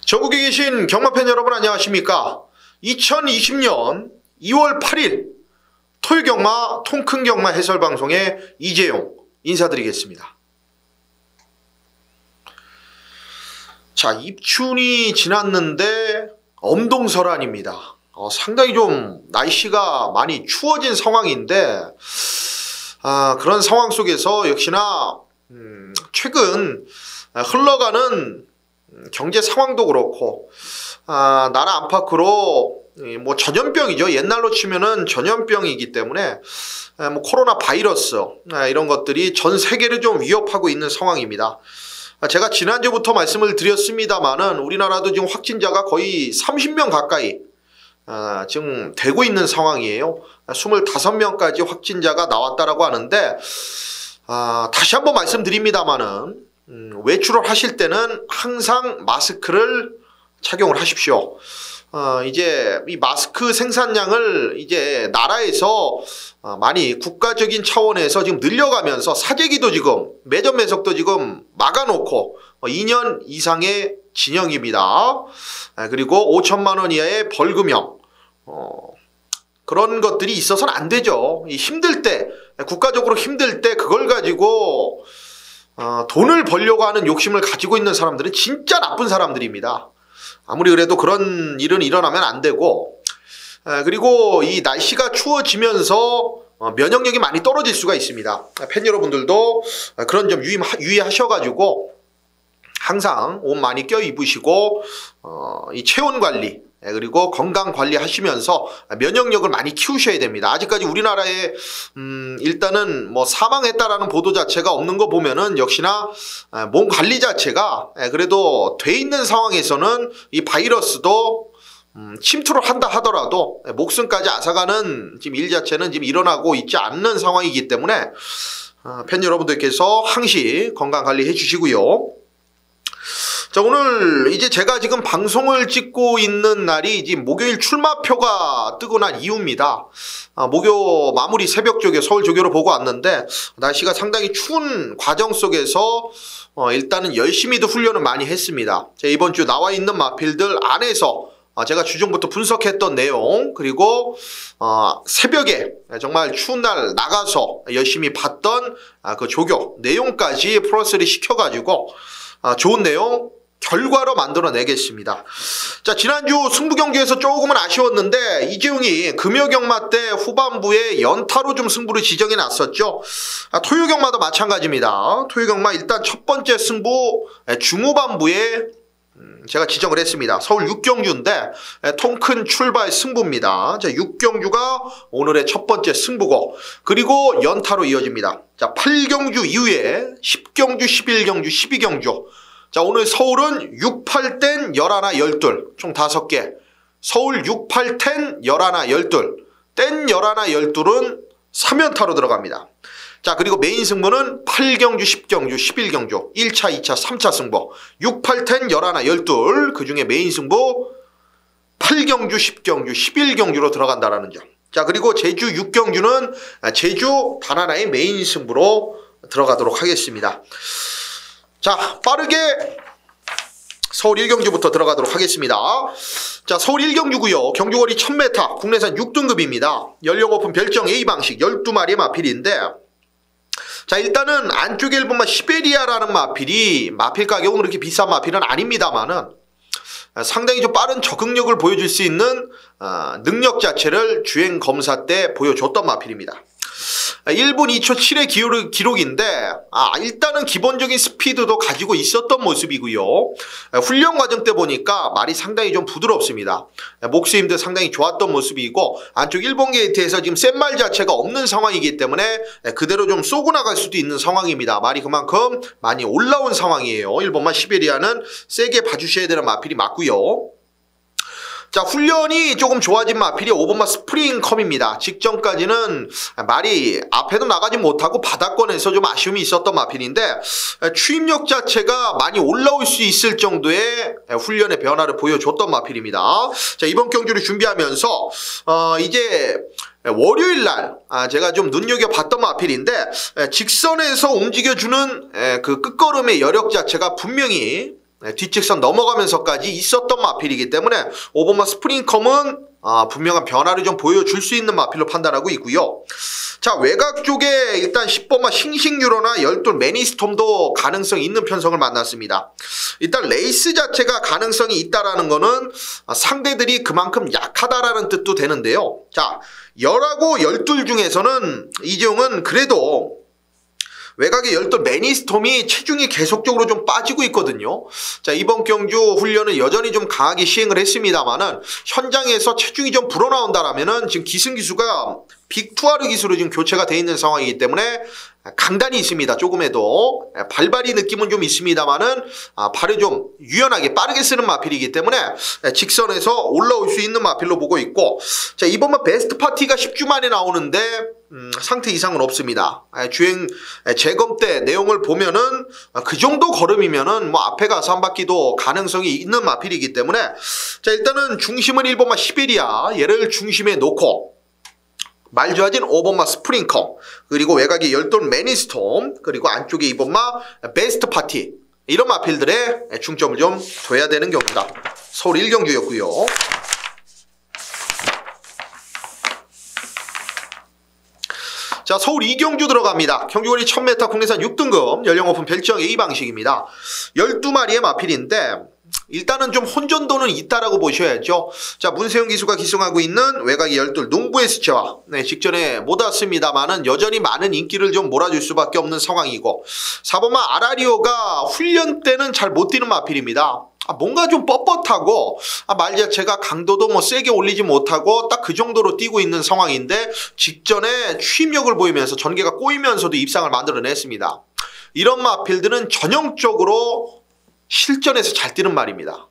전국에 계신 경마팬 여러분 안녕하십니까? 2020년 2월 8일 토요경마 통큰경마 해설방송의 이재용 인사드리겠습니다. 자, 입춘이 지났는데 엄동설한입니다. 상당히 좀 날씨가 많이 추워진 상황인데 그런 상황 속에서 역시나 최근 흘러가는 경제 상황도 그렇고 나라 안팎으로 뭐 전염병이죠. 옛날로 치면은 전염병이기 때문에 뭐 코로나 바이러스 이런 것들이 전 세계를 좀 위협하고 있는 상황입니다. 제가 지난주부터 말씀을 드렸습니다만은 우리나라도 지금 확진자가 거의 30명 가까이 지금 되고 있는 상황이에요. 25명까지 확진자가 나왔다라고 하는데 다시 한번 말씀드립니다만은 외출을 하실 때는 항상 마스크를 착용을 하십시오. 이제 이 마스크 생산량을 이제 나라에서 많이 국가적인 차원에서 지금 늘려가면서 사재기도 지금 매점 매석도 지금 막아놓고 2년 이상의 징역입니다. 그리고 5천만 원 이하의 벌금형 그런 것들이 있어서는 안 되죠. 힘들 때 국가적으로 힘들 때 그걸 가지고 돈을 벌려고 하는 욕심을 가지고 있는 사람들은 진짜 나쁜 사람들입니다. 아무리 그래도 그런 일은 일어나면 안 되고 그리고 이 날씨가 추워지면서 면역력이 많이 떨어질 수가 있습니다. 팬 여러분들도 그런 점 유의하셔가지고 항상 옷 많이 껴 입으시고 이 체온 관리 그리고 건강 관리하시면서 면역력을 많이 키우셔야 됩니다. 아직까지 우리나라에 일단은 뭐 사망했다라는 보도 자체가 없는 거 보면은 역시나 몸 관리 자체가 그래도 돼 있는 상황에서는 이 바이러스도 침투를 한다 하더라도 목숨까지 앗아가는 지금 일 자체는 지금 일어나고 있지 않는 상황이기 때문에 팬 여러분들께서 항시 건강 관리해 주시고요. 자, 오늘 이제 제가 지금 방송을 찍고 있는 날이 지금 목요일 출마표가 뜨고 난 이후입니다. 목요 마무리 새벽 쪽에 서울 조교로 보고 왔는데 날씨가 상당히 추운 과정 속에서 일단은 열심히도 훈련을 많이 했습니다. 이번 주 나와 있는 마필들 안에서 제가 주중부터 분석했던 내용 그리고 새벽에 정말 추운 날 나가서 열심히 봤던 그 조교 내용까지 플러스를 시켜가지고 좋은 내용 결과로 만들어내겠습니다. 자, 지난주 승부경주에서 조금은 아쉬웠는데 이재용이 금요경마 때 후반부에 연타로 좀 승부를 지정해 놨었죠. 토요경마도 마찬가지입니다. 토요경마 일단 첫 번째 승부 중후반부에 제가 지정을 했습니다. 서울 6경주인데 통큰 출발 승부입니다. 자, 6경주가 오늘의 첫 번째 승부고 그리고 연타로 이어집니다. 자, 8경주 이후에 10경주, 11경주, 12경주. 자, 오늘 서울은 6, 8, 땐 11, 12, 총 5개. 서울 6, 8, 땐 11, 12, 땐 11, 12은 3연타로 들어갑니다. 자, 그리고 메인 승부는 8경주, 10경주, 11경주, 1차, 2차, 3차 승부. 6, 8, 땐 11, 12, 그 중에 메인 승부 8경주, 10경주, 11경주로 들어간다라는 점. 자, 그리고 제주 6경주는 제주 바나나의 메인 승부로 들어가도록 하겠습니다. 자, 빠르게 서울 1경주부터 들어가도록 하겠습니다. 자, 서울 1경주고요. 경주거리 1000m, 국내산 6등급입니다. 연령 오픈 별정 A 방식 12마리의 마필인데 자, 일단은 안쪽 1번마 시베리아라는 마필이 마필 가격은 그렇게 비싼 마필은 아닙니다만은 상당히 좀 빠른 적응력을 보여줄 수 있는 능력 자체를 주행 검사 때 보여줬던 마필입니다. 1분 2초 7의 기록인데 일단은 기본적인 스피드도 가지고 있었던 모습이고요. 훈련 과정 때 보니까 말이 상당히 좀 부드럽습니다. 목수님도 상당히 좋았던 모습이고 안쪽 1번 게이트에서 지금 센 말 자체가 없는 상황이기 때문에 그대로 좀 쏘고 나갈 수도 있는 상황입니다. 말이 그만큼 많이 올라온 상황이에요. 1번만 시베리아는 세게 봐주셔야 되는 마필이 맞고요. 자, 훈련이 조금 좋아진 마필이 5번마 스프링컴입니다. 직전까지는 말이 앞에도 나가지 못하고 바닥권에서 좀 아쉬움이 있었던 마필인데 추임력 자체가 많이 올라올 수 있을 정도의 훈련의 변화를 보여줬던 마필입니다. 자, 이번 경주를 준비하면서 이제 월요일날 제가 좀 눈여겨봤던 마필인데 직선에서 움직여주는 그 끝걸음의 여력 자체가 분명히 뒷직선 넘어가면서까지 있었던 마필이기 때문에 5번마 스프링컴은 분명한 변화를 좀 보여줄 수 있는 마필로 판단하고 있고요. 자, 외곽 쪽에 일단 10번마 싱싱유로나 열돌 매니스톰도 가능성이 있는 편성을 만났습니다. 일단 레이스 자체가 가능성이 있다라는 거는 상대들이 그만큼 약하다라는 뜻도 되는데요. 자, 열하고 열둘 중에서는 이재용은 그래도 외곽의 열돌 매니스톰이 체중이 계속적으로 좀 빠지고 있거든요. 자, 이번 경주 훈련은 여전히 좀 강하게 시행을 했습니다만은 현장에서 체중이 좀 불어나온다라면은 지금 기승기수가 빅투아르 기수로 지금 교체가 돼 있는 상황이기 때문에 강단이 있습니다. 조금에도 발발이 느낌은 좀 있습니다만은 발을 좀 유연하게 빠르게 쓰는 마필이기 때문에 직선에서 올라올 수 있는 마필로 보고 있고, 자, 이번만 베스트 파티가 10주 만에 나오는데 상태 이상은 없습니다. 주행 재검 때 내용을 보면은 그 정도 걸음이면은 뭐 앞에 가서 한 바퀴도 가능성이 있는 마필이기 때문에, 자, 일단은 중심은 1번마 시베리아 얘를 중심에 놓고 말 좋아진 5번마 스프링컴, 그리고 외곽에 열돌 매니스톰, 그리고 안쪽에 2번마 베스트 파티, 이런 마필들의 중점을 좀 둬야 되는 경기다. 서울 1경주였고요. 자, 서울 2경주 들어갑니다. 경주거리 1000m 국내산 6등급 연령 오픈 별정 A 방식입니다. 12마리의 마필인데 일단은 좀 혼전도는 있다라고 보셔야죠. 자, 문세영 기수가 기승하고 있는 외곽의 열둘 농부의 수채화, 직전에 못 왔습니다만은 여전히 많은 인기를 좀 몰아줄 수밖에 없는 상황이고, 4번마 아라리오가 훈련 때는 잘 못 뛰는 마필입니다. 뭔가 좀 뻣뻣하고 말 자체가 강도도 뭐 세게 올리지 못하고 딱 그 정도로 뛰고 있는 상황인데 직전에 추임력을 보이면서 전개가 꼬이면서도 입상을 만들어냈습니다. 이런 마필들은 전형적으로 실전에서 잘 뛰는 말입니다.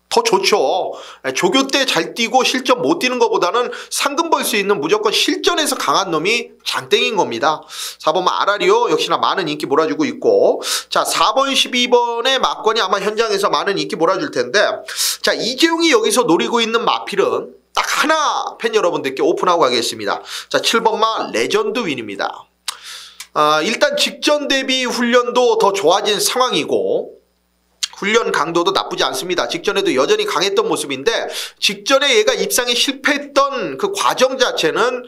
더 좋죠. 조교 때 잘 뛰고 실전 못 뛰는 것보다는 상금 벌 수 있는 무조건 실전에서 강한 놈이 장땡인 겁니다. 4번 아라리오 역시나 많은 인기 몰아주고 있고, 자, 4번 12번의 막건이 아마 현장에서 많은 인기 몰아줄 텐데, 자, 이재용이 여기서 노리고 있는 마필은 딱 하나 팬 여러분들께 오픈하고 가겠습니다. 자, 7번마 레전드 윈입니다. 일단 직전 대비 훈련도 더 좋아진 상황이고 훈련 강도도 나쁘지 않습니다. 직전에도 여전히 강했던 모습인데 직전에 얘가 입상에 실패했던 그 과정 자체는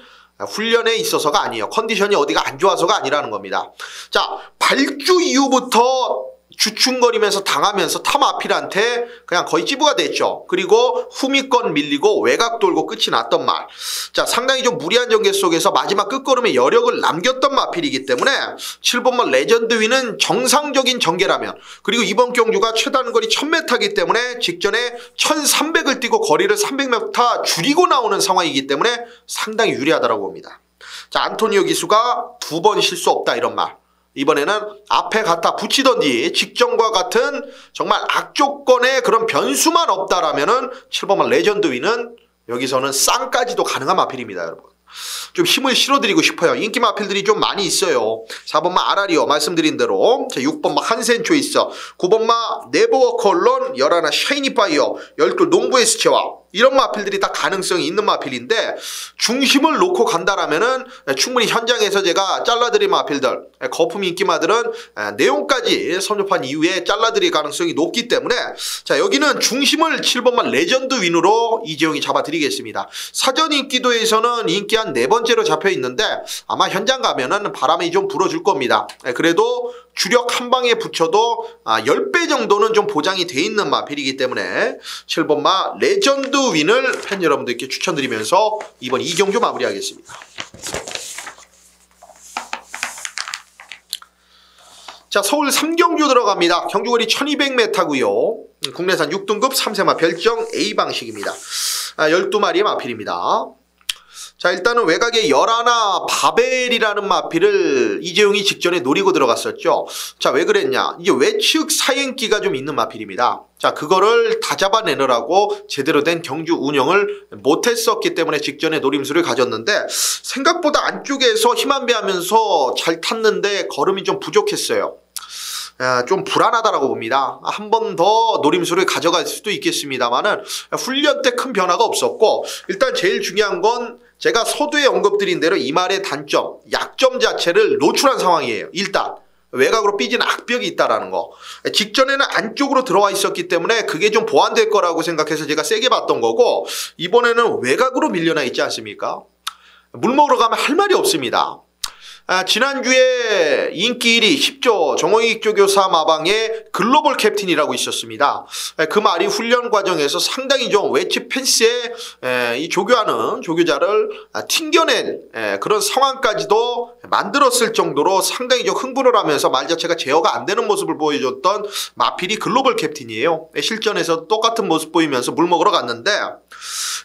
훈련에 있어서가 아니에요. 컨디션이 어디가 안 좋아서가 아니라는 겁니다. 자, 발주 이후부터 주춤거리면서 당하면서 탑마필한테 그냥 거의 찌부가 됐죠. 그리고 후미권 밀리고 외곽 돌고 끝이 났던 말. 자, 상당히 좀 무리한 전개 속에서 마지막 끝걸음에 여력을 남겼던 마필이기 때문에 7번만 레전드 위는 정상적인 전개라면, 그리고 이번 경주가 최단 거리 1000m이기 때문에 직전에 1300을 뛰고 거리를 300m 줄이고 나오는 상황이기 때문에 상당히 유리하다고 봅니다. 자, 안토니오 기수가 2번 실수 없다 이런 말. 이번에는 앞에 갖다 붙이던지 직전과 같은 정말 악조건의 그런 변수만 없다라면은 7번만 레전드 위는 여기서는 쌍까지도 가능한 마필입니다, 여러분. 좀 힘을 실어드리고 싶어요. 인기 마필들이 좀 많이 있어요. 4번마 아라리오 말씀드린 대로, 6번마 한센 초이스, 9번마 네버워커 언론, 11 샤이니 파이어, 12 농부의 수채화, 이런 마필들이 다 가능성이 있는 마필인데 중심을 놓고 간다라면은 충분히 현장에서 제가 잘라드릴 마필들, 거품 인기마들은 내용까지 섭렵한 이후에 잘라드릴 가능성이 높기 때문에, 자, 여기는 중심을 7번만 레전드 윈으로 이재용이 잡아드리겠습니다. 사전 인기도에서는 인기 한 4번째로 잡혀 있는데 아마 현장 가면은 바람이 좀 불어줄 겁니다. 그래도 주력 한 방에 붙여도 10배 정도는 좀 보장이 돼 있는 마필이기 때문에 7번마 레전드 윈을 팬 여러분들께 추천드리면서 이번 2경주 마무리하겠습니다. 자, 서울 3경주 들어갑니다. 경주거리 1200m고요. 국내산 6등급 3세마 별정 A 방식입니다. 12마리의 마필입니다. 자, 일단은 외곽에 11 바벨이라는 마필을 이재용이 직전에 노리고 들어갔었죠. 자, 왜 그랬냐? 이게 외측 사행기가 좀 있는 마필입니다. 자, 그거를 다 잡아내느라고 제대로 된 경주 운영을 못했었기 때문에 직전에 노림수를 가졌는데 생각보다 안쪽에서 힘안배하면서 잘 탔는데 걸음이 좀 부족했어요. 좀 불안하다라고 봅니다. 한 번 더 노림수를 가져갈 수도 있겠습니다만은 훈련 때 큰 변화가 없었고, 일단 제일 중요한 건 제가 서두에 언급드린 대로 이 말의 단점, 약점 자체를 노출한 상황이에요. 일단 외곽으로 삐진 악벽이 있다라는 거. 직전에는 안쪽으로 들어와 있었기 때문에 그게 좀 보완될 거라고 생각해서 제가 세게 봤던 거고, 이번에는 외곽으로 밀려나 있지 않습니까? 물 먹으러 가면 할 말이 없습니다. 지난주에 인기 1위 10조 정홍익 조교사 마방의 글로벌 캡틴이라고 있었습니다. 그 말이 훈련 과정에서 상당히 좀 웨지 펜스에 이 조교하는 조교자를 튕겨낸 그런 상황까지도 만들었을 정도로 상당히 좀 흥분을 하면서 말 자체가 제어가 안 되는 모습을 보여줬던 마필이 글로벌 캡틴이에요. 실전에서 똑같은 모습 보이면서 물 먹으러 갔는데,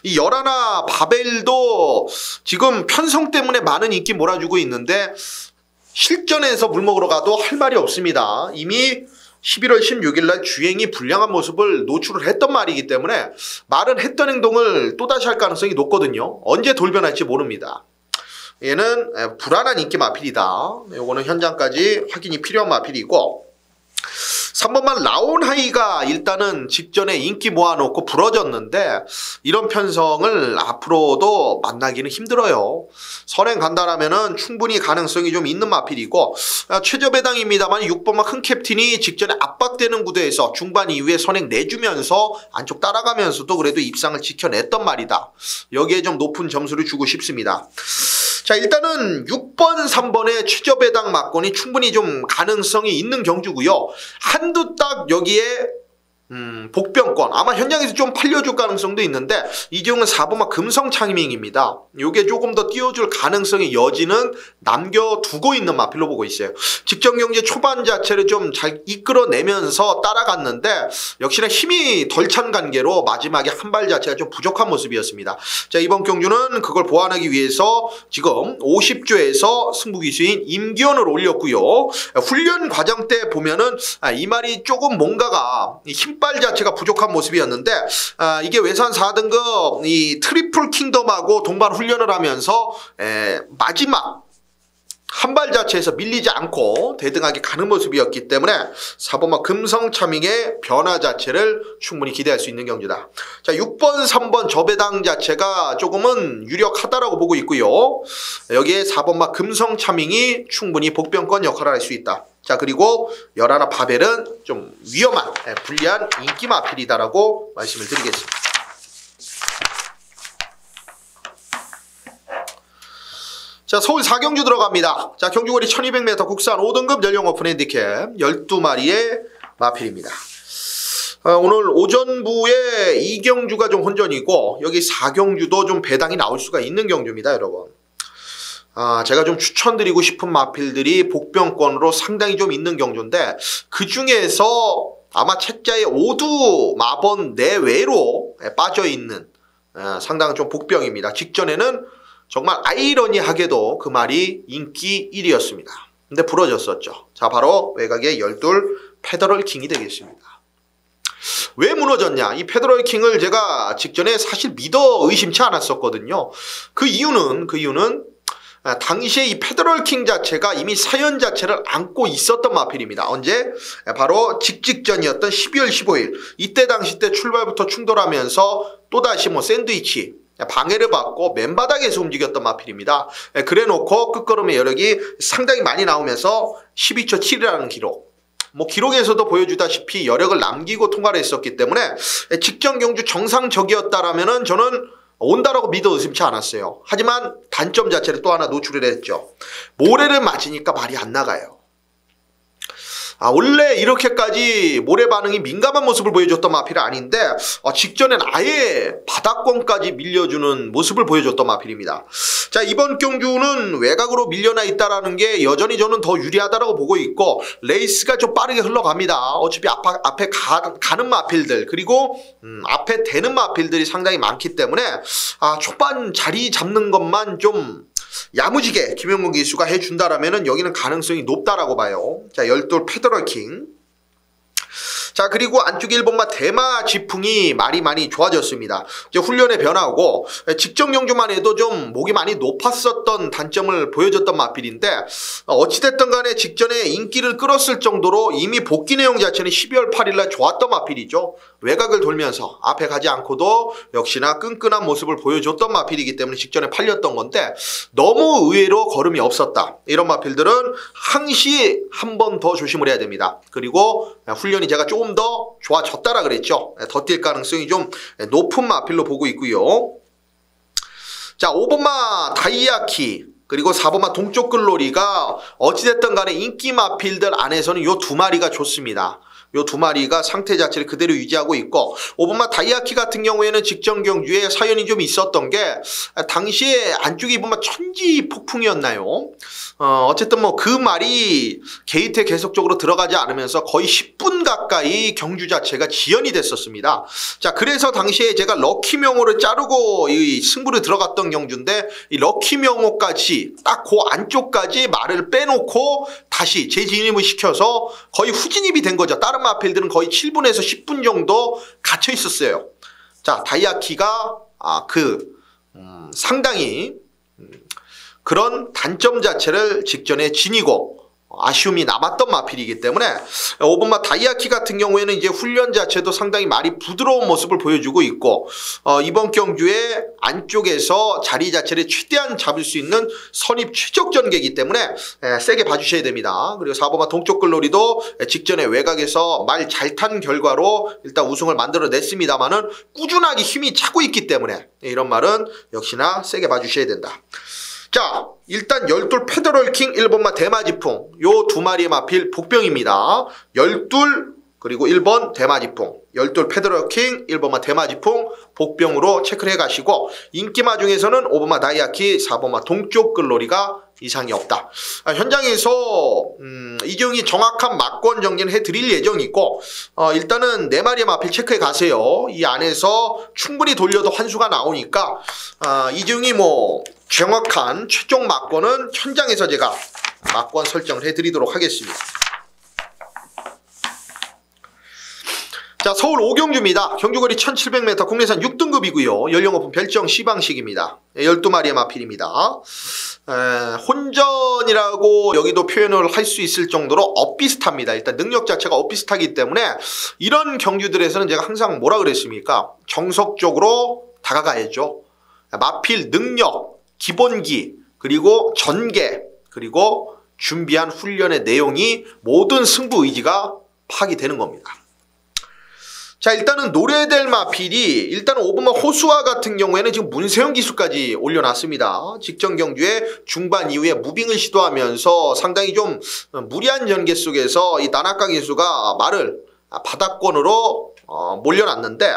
이 열하나 바벨도 지금 편성 때문에 많은 인기 몰아주고 있는데 실전에서 물 먹으러 가도 할 말이 없습니다. 이미 11월 16일 날 주행이 불량한 모습을 노출을 했던 말이기 때문에 말은 했던 행동을 또다시 할 가능성이 높거든요. 언제 돌변할지 모릅니다. 얘는 불안한 인기 마필이다. 요거는 현장까지 확인이 필요한 마필이고, 3번만 라온하이가 일단은 직전에 인기 모아놓고 부러졌는데 이런 편성을 앞으로도 만나기는 힘들어요. 선행 간다라면은 충분히 가능성이 좀 있는 마필이고, 최저배당입니다만 6번만 큰 캡틴이 직전에 압박되는 구도에서 중반 이후에 선행 내주면서 안쪽 따라가면서도 그래도 입상을 지켜냈던 말이다. 여기에 좀 높은 점수를 주고 싶습니다. 자, 일단은 6번, 3번의 최저배당 막권이 충분히 좀 가능성이 있는 경주고요. 한두 딱 여기에 복병권 아마 현장에서 좀 팔려줄 가능성도 있는데, 이 경우는 4번만 금성창밍입니다. 이게 조금 더 띄워줄 가능성의 여지는 남겨두고 있는 마필로 보고 있어요. 직전 경기 초반 자체를 좀 잘 이끌어내면서 따라갔는데 역시나 힘이 덜 찬 관계로 마지막에 한 발 자체가 좀 부족한 모습이었습니다. 자, 이번 경주는 그걸 보완하기 위해서 지금 50조에서 승부기수인 임기원을 올렸고요. 훈련 과정 때 보면은 이 말이 조금 뭔가가 힘빨 자체가 부족한 모습이었는데, 이게 외산 4등급 이 트리플 킹덤하고 동반 훈련을 하면서 마지막 한 발 자체에서 밀리지 않고 대등하게 가는 모습이었기 때문에 4번마 금성차밍의 변화 자체를 충분히 기대할 수 있는 경주다. 자, 6번, 3번 저배당 자체가 조금은 유력하다라고 보고 있고요. 여기에 4번마 금성차밍이 충분히 복병권 역할을 할 수 있다. 자, 그리고 열하나 바벨은 좀 위험한 불리한 인기 마필이다라고 말씀을 드리겠습니다. 자, 서울 4경주 들어갑니다. 자, 경주거리 1200m 국산 5등급 연령 오픈 핸디캡 12마리의 마필입니다. 오늘 오전부에 2경주가 좀 혼전이고 여기 4경주도 좀 배당이 나올 수가 있는 경주입니다, 여러분. 제가 좀 추천드리고 싶은 마필들이 복병권으로 상당히 좀 있는 경주인데, 그 중에서 아마 책자에 오두 마번 내외로 빠져있는 상당히 좀 복병입니다. 직전에는 정말 아이러니하게도 그 말이 인기 1위였습니다. 근데 부러졌었죠. 자, 바로 외곽의 12 페더럴 킹이 되겠습니다. 왜 무너졌냐? 이 페더럴 킹을 제가 직전에 사실 믿어 의심치 않았었거든요. 그 이유는 당시에 이 페더럴 킹 자체가 이미 사연 자체를 안고 있었던 마필입니다. 언제? 바로 직전이었던 12월 15일. 이때 당시 때 출발부터 충돌하면서 또다시 샌드위치 방해를 받고 맨바닥에서 움직였던 마필입니다. 그래놓고 끝걸음의 여력이 상당히 많이 나오면서 12초 7이라는 기록. 기록에서도 보여주다시피 여력을 남기고 통과를 했었기 때문에 직전 경주 정상적이었다라면은 저는 온다라고 믿어 의심치 않았어요. 하지만 단점 자체를 또 하나 노출을 했죠. 모래를 맞으니까 말이 안 나가요. 원래 이렇게까지 모래 반응이 민감한 모습을 보여줬던 마필은 아닌데 직전엔 아예 바닥권까지 밀려주는 모습을 보여줬던 마필입니다. 자, 이번 경주는 외곽으로 밀려나 있다라는 게 여전히 저는 더 유리하다라고 보고 있고, 레이스가 좀 빠르게 흘러갑니다. 어차피 앞에 가는 마필들, 그리고 앞에 대는 마필들이 상당히 많기 때문에 초반 자리 잡는 것만 좀 야무지게 김영건 기수가 해준다라면 여기는 가능성이 높다라고 봐요. 자, 12 페더럴 킹. 자, 그리고 안쪽에 1번마 대마 지풍이 말이 많이 좋아졌습니다. 이제 훈련의 변화고 직전 경주만 해도 좀 목이 많이 높았었던 단점을 보여줬던 마필인데 어찌됐든 간에 직전에 인기를 끌었을 정도로 이미 복귀 내용 자체는 12월 8일날 좋았던 마필이죠. 외곽을 돌면서 앞에 가지 않고도 역시나 끈끈한 모습을 보여줬던 마필이기 때문에 직전에 팔렸던 건데 너무 의외로 걸음이 없었다. 이런 마필들은 항시 한 번 더 조심을 해야 됩니다. 그리고 훈련이 제가 조금 더 좋아졌다라 그랬죠. 더 뛸 가능성이 좀 높은 마필로 보고 있고요. 자, 5번마 다이아키 그리고 4번마 동쪽 글로리가 어찌됐든 간에 인기 마필들 안에서는 이 두 마리가 좋습니다. 요 두 마리가 상태 자체를 그대로 유지하고 있고 5번마 다이아키 같은 경우에는 직전 경주에 사연이 좀 있었던 게 당시에 안쪽에 2번마 천지 폭풍이었나요? 어쨌든 뭐 그 말이 게이트에 계속적으로 들어가지 않으면서 거의 10분 가까이 경주 자체가 지연이 됐었습니다. 자, 그래서 당시에 제가 럭키 명호를 자르고 이 승부를 들어갔던 경주인데 이 럭키 명호까지 딱 그 안쪽까지 말을 빼놓고 다시 재진입을 시켜서 거의 후진입이 된 거죠. 다른 마필들은 거의 7분에서 10분 정도 갇혀 있었어요. 자, 다이아키가 상당히 그런 단점 자체를 직전에 지니고 아쉬움이 남았던 마필이기 때문에 5번마 다이아키 같은 경우에는 이제 훈련 자체도 상당히 말이 부드러운 모습을 보여주고 있고 이번 경주에 안쪽에서 자리 자체를 최대한 잡을 수 있는 선입 최적 전개이기 때문에 세게 봐주셔야 됩니다. 그리고 4번마 동쪽 글로리도 직전에 외곽에서 말 잘 탄 결과로 일단 우승을 만들어냈습니다만은 꾸준하게 힘이 차고 있기 때문에 이런 말은 역시나 세게 봐주셔야 된다. 자, 일단 열둘 페더럴킹 1번마 대마지풍 요 두 마리의 마필 복병입니다. 열둘 그리고 1번 대마지풍 열둘 페더럴킹 1번마 대마지풍 복병으로 체크를 해가시고 인기마 중에서는 5번마 다이아키 4번마 동쪽 글로리가 이상이 없다. 현장에서 이재용이 정확한 막권 정리는 해드릴 예정이고 일단은 4마리의 마필 체크해 가세요. 이 안에서 충분히 돌려도 환수가 나오니까 이재용이 뭐 정확한 최종 막권은 현장에서 제가 막권 설정을 해드리도록 하겠습니다. 자, 서울 오경주입니다. 경주거리 1700m 국내산 6등급이고요. 연령오픈 별정 C방식입니다. 12마리의 마필입니다. 혼전이라고 여기도 표현을 할 수 있을 정도로 엇비슷합니다. 일단 능력 자체가 엇비슷하기 때문에 이런 경주들에서는 제가 항상 뭐라 그랬습니까? 정석적으로 다가가야죠. 마필 능력, 기본기, 그리고 전개, 그리고 준비한 훈련의 내용이 모든 승부 의지가 파악이 되는 겁니다. 자, 일단은 노려야될 마필이 일단은 5번마 호수아 같은 경우에는 지금 문세영 기수까지 올려놨습니다. 직전 경주에 중반 이후에 무빙을 시도하면서 상당히 좀 무리한 전개 속에서 이 나나카 기수가 말을 바닥권으로 몰려놨는데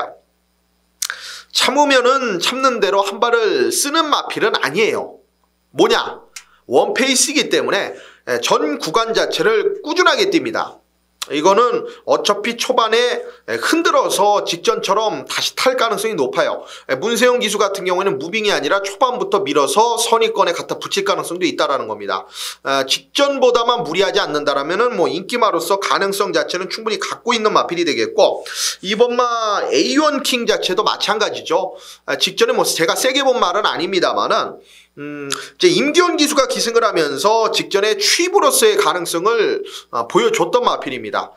참으면은 참는 대로 한 발을 쓰는 마필은 아니에요. 뭐냐? 원페이스이기 때문에 전 구간 자체를 꾸준하게 뜁니다. 이거는 어차피 초반에 흔들어서 직전처럼 다시 탈 가능성이 높아요. 문세영 기수 같은 경우에는 무빙이 아니라 초반부터 밀어서 선입권에 갖다 붙일 가능성도 있다라는 겁니다. 직전보다만 무리하지 않는다라면은 뭐 인기마로서 가능성 자체는 충분히 갖고 있는 마필이 되겠고 2번마 A1 킹 자체도 마찬가지죠. 직전에 뭐 제가 세게 본 말은 아닙니다만은 이제 임기원 기수가 기승을 하면서 직전에 취입으로서의 가능성을 보여줬던 마필입니다.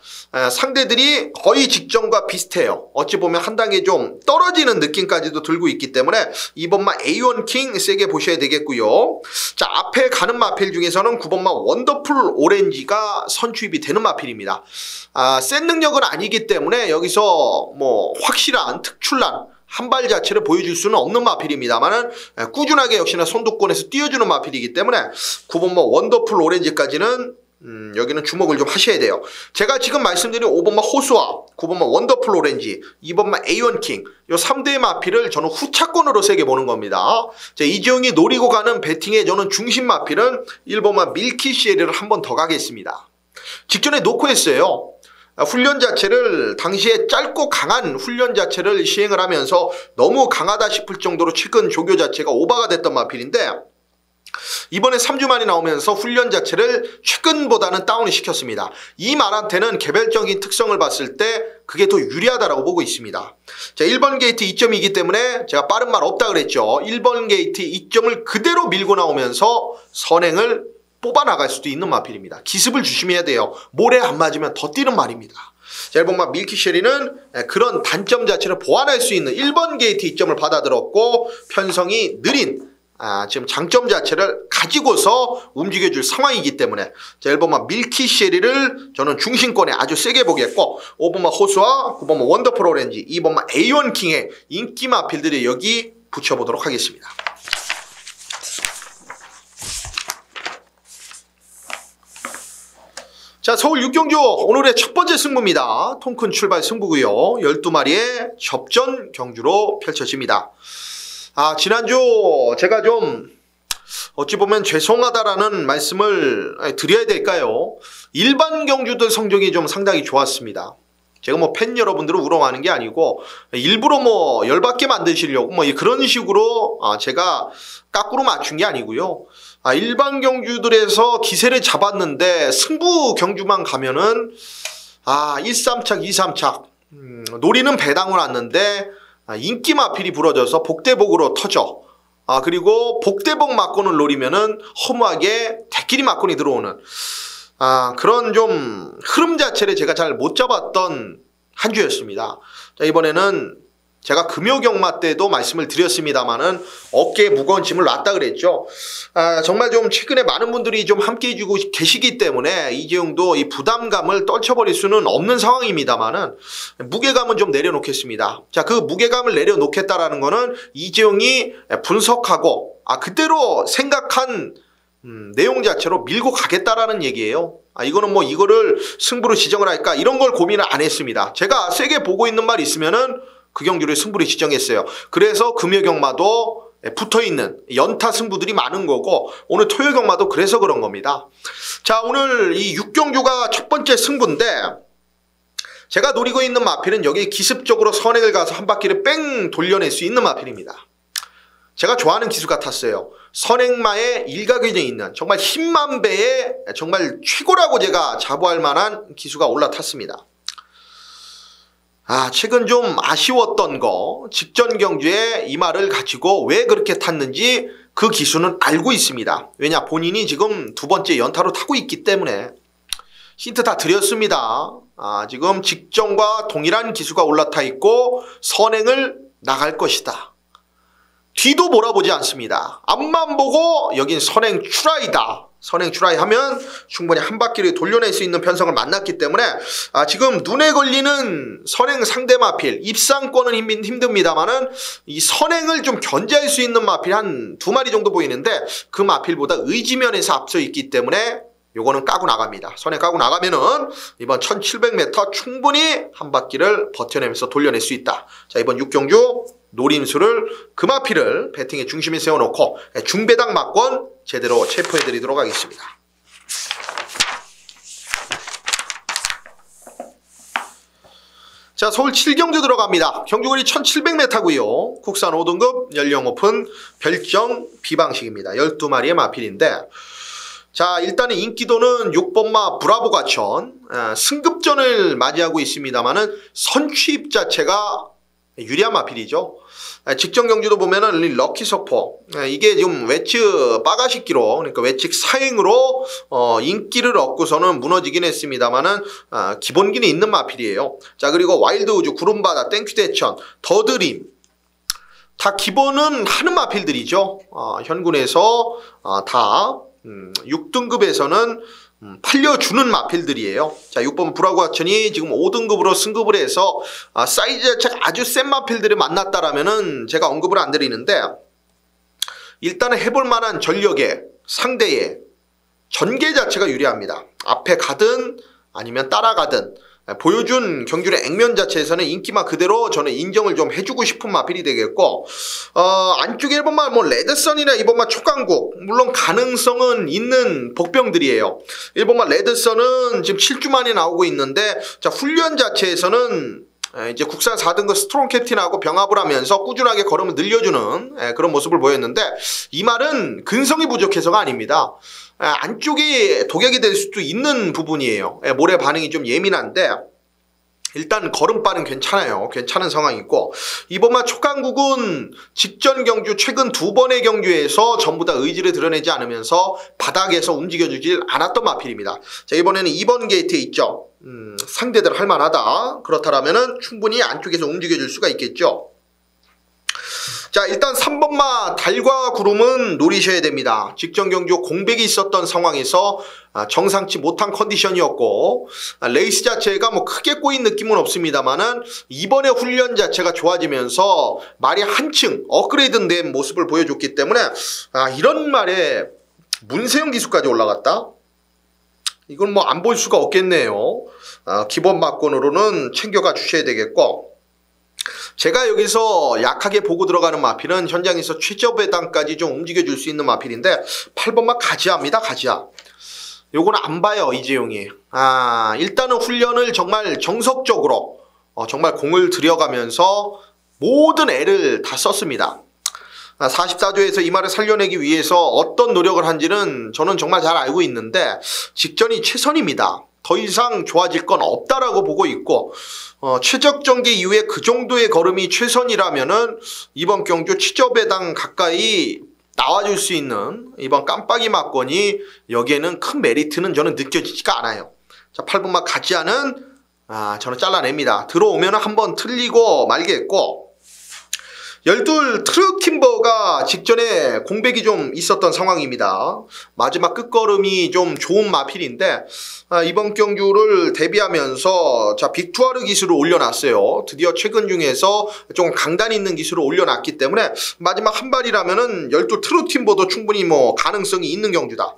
상대들이 거의 직전과 비슷해요. 어찌 보면 한 단계 좀 떨어지는 느낌까지도 들고 있기 때문에 이번마 A1 킹 세게 보셔야 되겠고요. 자, 앞에 가는 마필 중에서는 9번마 원더풀 오렌지가 선취입이 되는 마필입니다. 센 능력은 아니기 때문에 여기서 뭐 확실한 특출난 한 발 자체를 보여줄 수는 없는 마필입니다만은 꾸준하게 역시나 선두권에서 띄워주는 마필이기 때문에 9번마 원더풀 오렌지까지는 여기는 주목을 좀 하셔야 돼요. 제가 지금 말씀드린 5번마 호수아, 9번마 원더풀 오렌지, 2번마 A1 킹 이 3대의 마필을 저는 후차권으로 세게 보는 겁니다. 이재용이 노리고 가는 배팅의 저는 중심 마필은 1번마 밀키시에리를 한 번 더 가겠습니다. 직전에 놓고 했어요. 훈련 자체를 당시에 짧고 강한 훈련 자체를 시행을 하면서 너무 강하다 싶을 정도로 최근 조교 자체가 오버가 됐던 마필인데 이번에 3주 만에 나오면서 훈련 자체를 최근보다는 다운을 시켰습니다. 이 말한테는 개별적인 특성을 봤을 때 그게 더 유리하다고 보고 있습니다. 자, 1번 게이트 2점이기 때문에 제가 빠른 말 없다 그랬죠. 1번 게이트 2점을 그대로 밀고 나오면서 선행을 뽑아나갈 수도 있는 마필입니다. 기습을 조심해야 돼요. 모래 안 맞으면 더 뛰는 말입니다. 자, 1번마 밀키쉐리는 그런 단점 자체를 보완할 수 있는 1번 게이트 2점을 받아들었고 편성이 느린 지금 장점 자체를 가지고서 움직여줄 상황이기 때문에 자, 1번마 밀키쉐리를 저는 중심권에 아주 세게 보겠고 5번마 호수와 9번마 원더풀 오렌지 2번마 A1 킹의 인기 마필들이 여기 붙여보도록 하겠습니다. 자, 서울 6경주 오늘의 첫 번째 승부입니다. 통큰 출발 승부고요. 12마리의 접전 경주로 펼쳐집니다. 지난주 제가 좀 어찌 보면 죄송하다라는 말씀을 드려야 될까요? 일반 경주들 성적이 좀 상당히 좋았습니다. 제가 뭐 팬 여러분들을 우롱하는 게 아니고 일부러 뭐 열받게 만드시려고 뭐 그런 식으로 제가 까꾸로 맞춘 게 아니고요. 일반 경주들에서 기세를 잡았는데 승부 경주만 가면은 1, 3착, 2, 3착 노리는 배당을 왔는데 인기 마필이 부러져서 복대복으로 터져. 그리고 복대복 막권을 노리면은 허무하게 대끼리 막권이 들어오는 그런 좀 흐름 자체를 제가 잘 못 잡았던 한 주였습니다. 자, 이번에는 제가 금요경마 때도 말씀을 드렸습니다만은 어깨에 무거운 짐을 놨다 그랬죠. 정말 좀 최근에 많은 분들이 좀 함께 해주고 계시기 때문에 이재용도 이 부담감을 떨쳐버릴 수는 없는 상황입니다만은 무게감은 좀 내려놓겠습니다. 자, 그 무게감을 내려놓겠다라는 거는 이재용이 분석하고 그대로 생각한 내용 자체로 밀고 가겠다라는 얘기예요. 이거는 뭐 이거를 승부로 지정을 할까 이런 걸 고민을 안 했습니다. 제가 세게 보고 있는 말 있으면은 그 경주를 승부로 지정했어요. 그래서 금요경마도 붙어있는 연타 승부들이 많은 거고 오늘 토요경마도 그래서 그런 겁니다. 자, 오늘 이 6경주가 첫 번째 승부인데 제가 노리고 있는 마필은 여기 기습적으로 선행을 가서 한 바퀴를 뺑 돌려낼 수 있는 마필입니다. 제가 좋아하는 기수 같았어요. 선행마의 일각에 있는 정말 힘만 배의 정말 최고라고 제가 자부할 만한 기수가 올라탔습니다. 최근 좀 아쉬웠던 거 직전 경주에 이 말을 가지고 왜 그렇게 탔는지 그 기수는 알고 있습니다. 왜냐 본인이 지금 두 번째 연타로 타고 있기 때문에 힌트 다 드렸습니다. 지금 직전과 동일한 기수가 올라타 있고 선행을 나갈 것이다. 뒤도 몰아보지 않습니다. 앞만 보고 여긴 선행 추라이다. 선행 추라이 하면 충분히 한 바퀴를 돌려낼 수 있는 편성을 만났기 때문에 지금 눈에 걸리는 선행 상대 마필 입상권은 힘듭니다만은 이 선행을 좀 견제할 수 있는 마필 한 2마리 정도 보이는데 그 마필보다 의지면에서 앞서 있기 때문에 요거는 까고 나갑니다. 선행 까고 나가면은 이번 1700m 충분히 한 바퀴를 버텨내면서 돌려낼 수 있다. 자, 이번 6경주 노림수를 금화피를 배팅의 중심에 세워놓고 중배당 막권 제대로 체포해드리도록 하겠습니다. 자, 서울 7경주 들어갑니다. 경주거리 1700m고요. 국산 5등급 연령 오픈 별정 비방식입니다. 12마리의 마필인데 자, 일단은 인기도는 6번마 브라보가천 승급전을 맞이하고 있습니다만은 선취입 자체가 유리한 마필이죠. 직전 경주도 보면은 럭키서퍼 이게 지금 외측 빠가식기로 그러니까 외측 사행으로 인기를 얻고서는 무너지긴 했습니다만은 기본기는 있는 마필이에요. 자, 그리고 와일드 우주, 구름바다, 땡큐 대천, 더드림 다 기본은 하는 마필들이죠. 현군에서 다 6등급에서는 팔려주는 마필들이에요. 자, 6번 브라구아천이 지금 5등급으로 승급을 해서 사이즈 자체가 아주 센 마필들을 만났다라면은 제가 언급을 안 드리는데 일단은 해볼 만한 전력의 상대의 전개 자체가 유리합니다. 앞에 가든 아니면 따라가든 보여준 경주의 액면 자체에서는 인기만 그대로 저는 인정을 좀 해주고 싶은 마필이 되겠고 안쪽에 1번만 뭐 레드선이나 2번만 촉강국 물론 가능성은 있는 복병들이에요. 1번만 레드선은 지금 7주 만에 나오고 있는데 자, 훈련 자체에서는 이제 국산 4등급 스트롱 캡틴하고 병합을 하면서 꾸준하게 걸음을 늘려주는 그런 모습을 보였는데, 이 말은 근성이 부족해서가 아닙니다. 안쪽이 독약이 될 수도 있는 부분이에요. 모래 반응이 좀 예민한데 일단 걸음발은 괜찮아요. 괜찮은 상황이고, 이번만 초강국은 직전 경주 최근 2번의 경주에서 전부 다 의지를 드러내지 않으면서 바닥에서 움직여주질 않았던 마필입니다. 자, 이번에는 2번 게이트에 있죠. 상대들 할만하다. 그렇다면은 충분히 안쪽에서 움직여줄 수가 있겠죠. 자, 일단 3번마 달과 구름은 노리셔야 됩니다. 직전 경주 공백이 있었던 상황에서 정상치 못한 컨디션이었고, 레이스 자체가 뭐 크게 꼬인 느낌은 없습니다만은 이번에 훈련 자체가 좋아지면서 말이 한층 업그레이드된 모습을 보여줬기 때문에 이런 말에 문세영 기수까지 올라갔다? 이건 뭐 안 볼 수가 없겠네요. 기본 막권으로는 챙겨가 주셔야 되겠고, 제가 여기서 약하게 보고 들어가는 마필은 현장에서 최저배당까지 좀 움직여줄 수 있는 마필인데 8번마 가지아입니다. 가지아. 요거는 안 봐요, 이재용이. 일단은 훈련을 정말 정석적으로 정말 공을 들여가면서 모든 애를 다 썼습니다. 44조에서 이 말을 살려내기 위해서 어떤 노력을 한지는 저는 정말 잘 알고 있는데 직전이 최선입니다. 더 이상 좋아질 건 없다라고 보고 있고, 최적 전개 이후에 그 정도의 걸음이 최선이라면은 이번 경주 최저배당 가까이 나와줄 수 있는 이번 깜빡이 막건이 여기에는 큰 메리트는 저는 느껴지지가 않아요. 자, 8번마 가지아는 저는 잘라냅니다. 들어오면 한번 틀리고 말겠고, 12 트럭 팀버가 직전에 공백이 좀 있었던 상황입니다. 마지막 끝걸음이 좀 좋은 마필인데 이번 경주를 대비하면서 빅투아르 기술을 올려놨어요. 드디어 최근 중에서 좀 강단 있는 기술을 올려놨기 때문에 마지막 한 발이라면은 12 트럭 팀버도 충분히 뭐 가능성이 있는 경주다.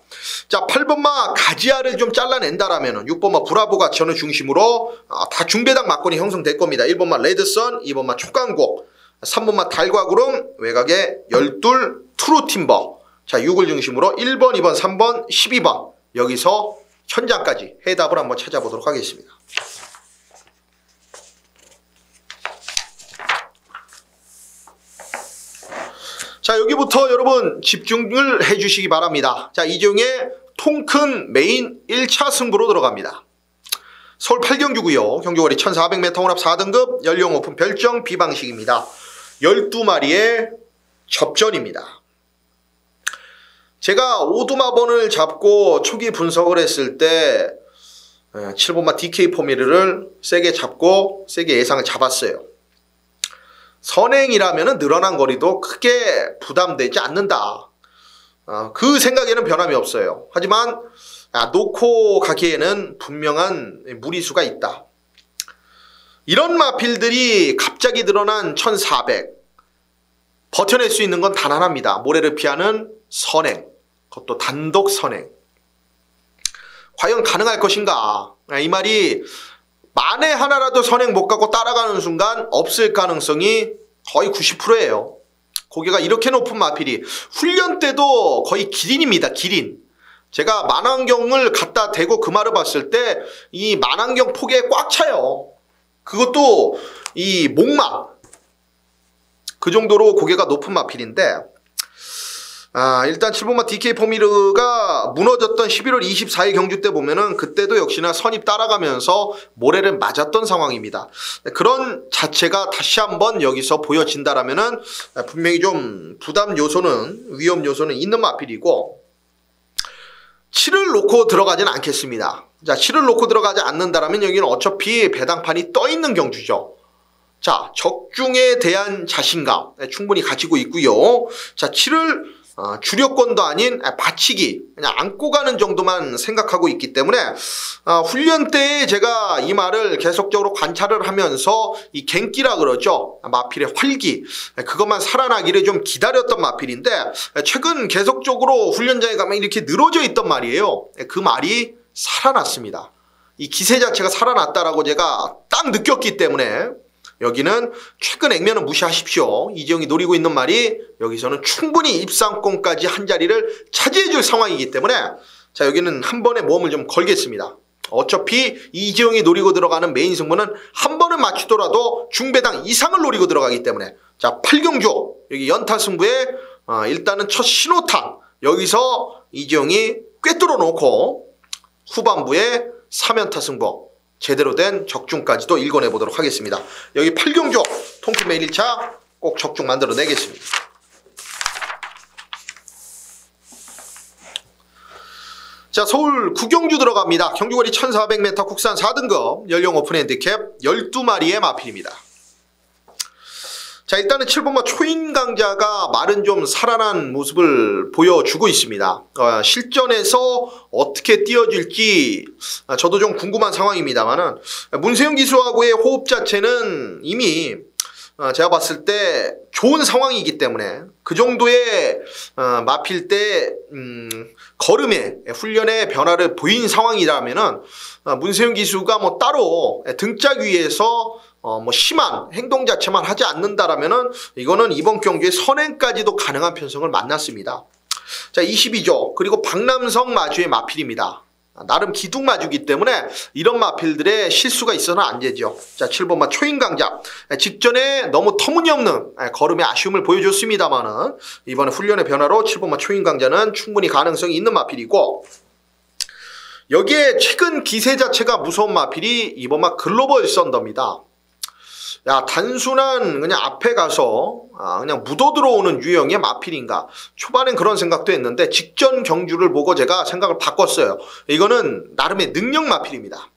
자, 8번마 가지아를 좀 잘라낸다라면은 6번마 브라보가 저는 중심으로 다 중배당 막건이 형성될 겁니다. 1번마 레드선, 2번마 초강국, 3번마 달과 구름, 외곽에 12 트루팀버. 자, 6을 중심으로 1번, 2번, 3번, 12번. 여기서 현장까지 해답을 한번 찾아보도록 하겠습니다. 자, 여기부터 여러분 집중을 해주시기 바랍니다. 자, 이재용의 통큰 메인 1차 승부로 들어갑니다. 서울 8경주고요. 경주거리 1400m 혼합 4등급 연령 오픈 별정 B방식입니다. 12마리의 접전입니다. 제가 오두마번을 잡고 초기 분석을 했을 때 7번마 DK 포미르를 세게 잡고 세게 예상을 잡았어요. 선행이라면 늘어난 거리도 크게 부담되지 않는다. 그 생각에는 변함이 없어요. 하지만 놓고 가기에는 분명한 무리수가 있다. 이런 마필들이 갑자기 늘어난 1400, 버텨낼 수 있는 건 단 하나입니다. 모래를 피하는 선행, 그것도 단독 선행. 과연 가능할 것인가? 이 말이 만에 하나라도 선행 못 가고 따라가는 순간 없을 가능성이 거의 90%예요. 고개가 이렇게 높은 마필이 훈련 때도 거의 기린입니다. 기린. 제가 만안경을 갖다 대고 그 말을 봤을 때 이 만안경 폭에 꽉 차요. 그것도 이 목마, 그 정도로 고개가 높은 마필인데, 일단 7번마 DK 포미르가 무너졌던 11월 24일 경주 때 보면은 그때도 역시나 선입 따라가면서 모래를 맞았던 상황입니다. 그런 자체가 다시 한번 여기서 보여진다라면은 분명히 좀 부담 요소는, 위험 요소는 있는 마필이고, 7을 놓고 들어가지는 않겠습니다. 자, 7을 놓고 들어가지 않는다라면 여기는 어차피 배당판이 떠 있는 경주죠. 자, 적중에 대한 자신감 충분히 가지고 있고요. 자, 7을 주력권도 아닌 받치기, 그냥 안고 가는 정도만 생각하고 있기 때문에 훈련 때에 제가 이 말을 계속적으로 관찰을 하면서 이 갱기라 그러죠. 마필의 활기, 그것만 살아나기를 좀 기다렸던 마필인데 최근 계속적으로 훈련장에 가면 이렇게 늘어져 있던 말이에요. 그 말이 살아났습니다. 이 기세 자체가 살아났다라고 제가 딱 느꼈기 때문에 여기는 최근 액면은 무시하십시오. 이재용이 노리고 있는 말이 여기서는 충분히 입상권까지 한 자리를 차지해줄 상황이기 때문에 자, 여기는 한 번에 모험을 좀 걸겠습니다. 어차피 이재용이 노리고 들어가는 메인 승부는 한 번은 맞추더라도 중배당 이상을 노리고 들어가기 때문에 자 8경주 여기 연타 승부에 일단은 첫 신호탄 여기서 이재용이 꿰뚫어 놓고 후반부에 3연타 승부 제대로 된 적중까지도 읽어내 보도록 하겠습니다. 여기 8경주 통큰 메인 1차 꼭 적중 만들어 내겠습니다. 자 서울 9경주 들어갑니다. 경주거리 1400m 국산 4등급 연령 오픈 핸디캡 12마리의 마필입니다. 자 일단은 7번마 초인강자가 말은 좀 살아난 모습을 보여주고 있습니다. 실전에서 어떻게 뛰어질지 저도 좀 궁금한 상황입니다만은 문세영 기수하고의 호흡 자체는 이미 제가 봤을 때 좋은 상황이기 때문에 그 정도의 마필 때 걸음에 훈련의 변화를 보인 상황이라면은 문세영 기수가 뭐 따로 등짝 위에서 뭐 심한 행동 자체만 하지 않는다라면은 이거는 이번 경기에 선행까지도 가능한 편성을 만났습니다. 자 22조 그리고 박남성 마주의 마필입니다. 나름 기둥 마주기 때문에 이런 마필들의 실수가 있어서는 안 되죠. 자 7번마 초인강자 직전에 너무 터무니없는 걸음의 아쉬움을 보여줬습니다만은 이번에 훈련의 변화로 7번마 초인강자는 충분히 가능성이 있는 마필이고 여기에 최근 기세 자체가 무서운 마필이 이번마 글로벌 썬더입니다. 야 단순한 그냥 앞에 가서 그냥 묻어 들어오는 유형의 마필인가 초반엔 그런 생각도 했는데 직전 경주를 보고 제가 생각을 바꿨어요. 이거는 나름의 능력 마필입니다.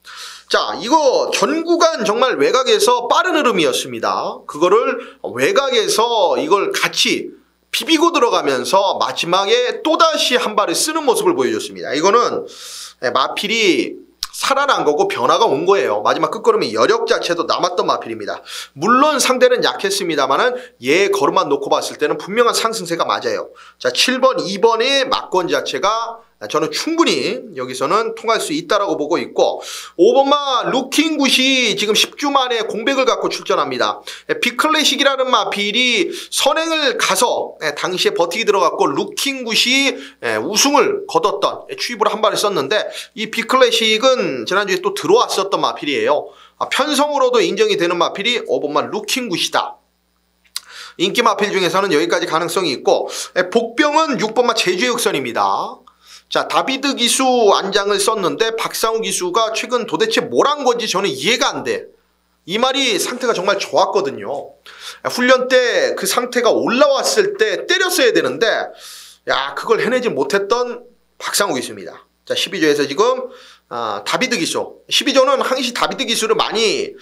자 이거 전 구간 정말 외곽에서 빠른 흐름이었습니다. 그거를 외곽에서 이걸 같이 비비고 들어가면서 마지막에 또다시 한 발을 쓰는 모습을 보여줬습니다. 이거는 마필이 살아난 거고 변화가 온 거예요. 마지막 끝걸음의 여력 자체도 남았던 마필입니다. 물론 상대는 약했습니다만은 얘 걸음만 놓고 봤을 때는 분명한 상승세가 맞아요. 자 7번 2번의 막권 자체가 저는 충분히 여기서는 통할 수 있다라고 보고 있고 5번마 루킹굿이 지금 10주 만에 공백을 갖고 출전합니다. 빅클래식이라는 마필이 선행을 가서 당시에 버티기 들어갔고 루킹굿이 우승을 거뒀던 추입으로 한 발을 썼는데 이 빅클래식은 지난주에 또 들어왔었던 마필이에요. 편성으로도 인정이 되는 마필이 5번마 루킹굿이다. 인기 마필 중에서는 여기까지 가능성이 있고 복병은 6번마 제주의 흑선입니다. 자 다비드 기수 안장을 썼는데 박상우 기수가 최근 도대체 뭘 한 건지 저는 이해가 안 돼. 이 말이 상태가 정말 좋았거든요. 훈련 때 그 상태가 올라왔을 때 때렸어야 되는데 야 그걸 해내지 못했던 박상우 기수입니다. 자 12조에서 지금 다비드 기수 12조는 항시 다비드 기수를 많이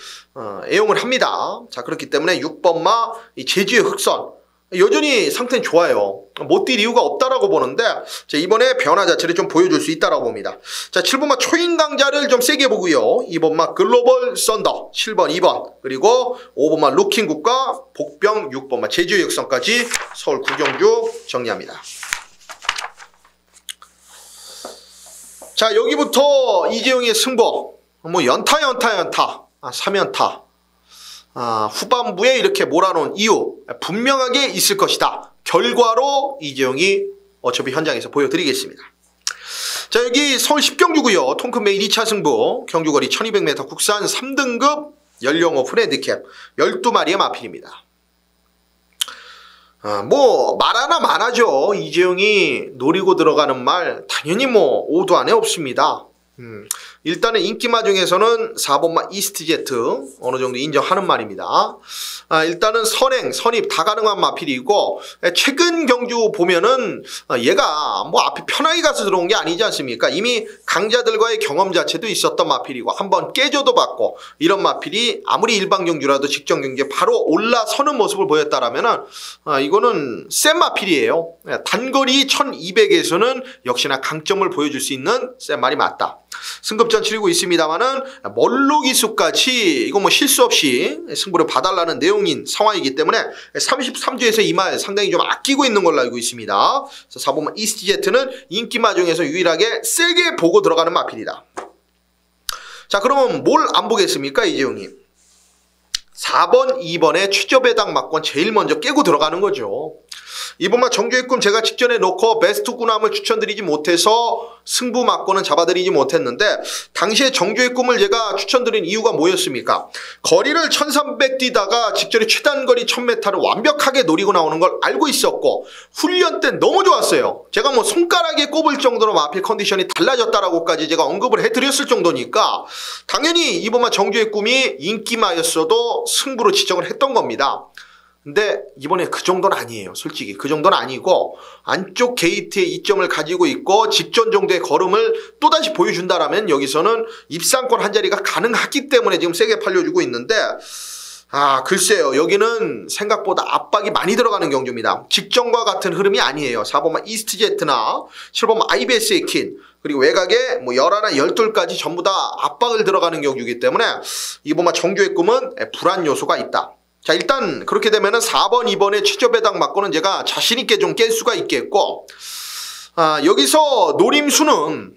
애용을 합니다. 자 그렇기 때문에 6번마 이 제주의 흑선 여전히 상태는 좋아요. 못 뛸 이유가 없다라고 보는데 자, 이번에 변화 자체를 좀 보여줄 수 있다라고 봅니다. 자 7번마 초인강자를 좀 세게 보고요. 2번마 글로벌 썬더 7번 2번 그리고 5번마 루킹굿과 복병 6번마 제주의 흑선까지 서울 9경주 정리합니다. 자 여기부터 이재용의 승부 뭐 연타 3연타 후반부에 이렇게 몰아놓은 이유 분명하게 있을 것이다. 결과로 이재용이 어차피 현장에서 보여드리겠습니다. 자 여기 서울 10경주고요. 통큰 메인 2차 승부 경주거리 1200m 국산 3등급 연령 오픈 핸디캡 12마리의 마필입니다. 뭐 말하나 말하죠. 이재용이 노리고 들어가는 말 당연히 뭐 오도 안에 없습니다. 일단은 인기마 중에서는 4번마 이스트제트 어느 정도 인정하는 말입니다. 일단은 선입 다 가능한 마필이고 최근 경주 보면은 얘가 뭐 앞에 편하게 가서 들어온 게 아니지 않습니까? 이미 강자들과의 경험 자체도 있었던 마필이고 한번 깨져도 받고 이런 마필이 아무리 일반 경주라도 직전 경기에 바로 올라서는 모습을 보였다라면은 이거는 센 마필이에요. 단거리 1200에서는 역시나 강점을 보여줄 수 있는 센 말이 맞다. 승급전 치르고 있습니다만은 멀로 기수까지 이거 뭐 실수 없이 승부를 봐달라는 내용인 상황이기 때문에 33주에서 이 말 상당히 좀 아끼고 있는 걸로 알고 있습니다. 4번마 이스트제트는 인기마 중에서 유일하게 세게 보고 들어가는 마필이다. 자 그러면 뭘 안 보겠습니까 이재용이? 4번 2번에 최저배당 막권 제일 먼저 깨고 들어가는 거죠. 이번만 정규의 꿈 제가 직전에 놓고 베스트 구남을 추천드리지 못해서 승부 맞고는 잡아드리지 못했는데 당시에 정규의 꿈을 제가 추천드린 이유가 뭐였습니까? 거리를 1300 뛰다가 직전에 최단거리 1000m를 완벽하게 노리고 나오는 걸 알고 있었고 훈련 때 너무 좋았어요. 제가 뭐 손가락에 꼽을 정도로 마필 컨디션이 달라졌다라고까지 제가 언급을 해드렸을 정도니까 당연히 이번만 정규의 꿈이 인기마였어도 승부로 지정을 했던 겁니다. 근데 이번에 그 정도는 아니에요. 솔직히 그 정도는 아니고 안쪽 게이트에 이점을 가지고 있고 직전 정도의 걸음을 또다시 보여준다라면 여기서는 입상권 한 자리가 가능하기 때문에 지금 세게 팔려주고 있는데 글쎄요. 여기는 생각보다 압박이 많이 들어가는 경주입니다. 직전과 같은 흐름이 아니에요. 4번만 이스트제트나 7번만 IBS의 킨 그리고 외곽에 뭐 11, 12까지 전부 다 압박을 들어가는 경주이기 때문에 이번만 정규의 꿈은 불안 요소가 있다. 자, 일단 그렇게 되면은 4번, 2번의 최저 배당 맞고는 제가 자신있게 좀 깰 수가 있겠고, 여기서 노림수는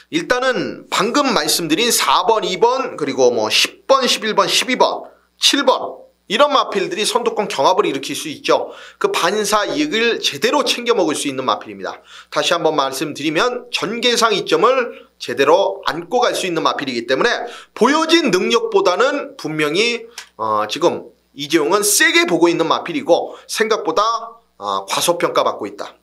일단은 방금 말씀드린 4번, 2번, 그리고 뭐 10번, 11번, 12번, 7번, 이런 마필들이 선두권 경합을 일으킬 수 있죠. 그 반사 이익을 제대로 챙겨 먹을 수 있는 마필입니다. 다시 한번 말씀드리면 전개상 이점을 제대로 안고 갈 수 있는 마필이기 때문에 보여진 능력보다는 분명히 지금 이재용은 세게 보고 있는 마필이고 생각보다 과소평가받고 있다.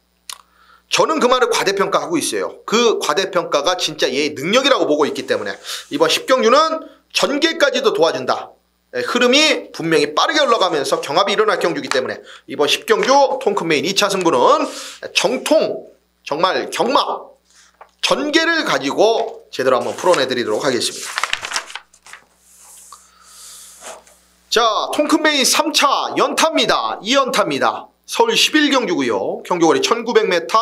저는 그 말을 과대평가하고 있어요. 그 과대평가가 진짜 얘의 능력이라고 보고 있기 때문에 이번 10경주는 전개까지도 도와준다. 흐름이 분명히 빠르게 올라가면서 경합이 일어날 경주이기 때문에 이번 10경주 통큰메인 2차 승부는 정통 정말 경막 전개를 가지고 제대로 한번 풀어내드리도록 하겠습니다. 자, 통큰메인 3차 연타입니다. 2연타입니다. 서울 11경주고요. 경주거리 1900m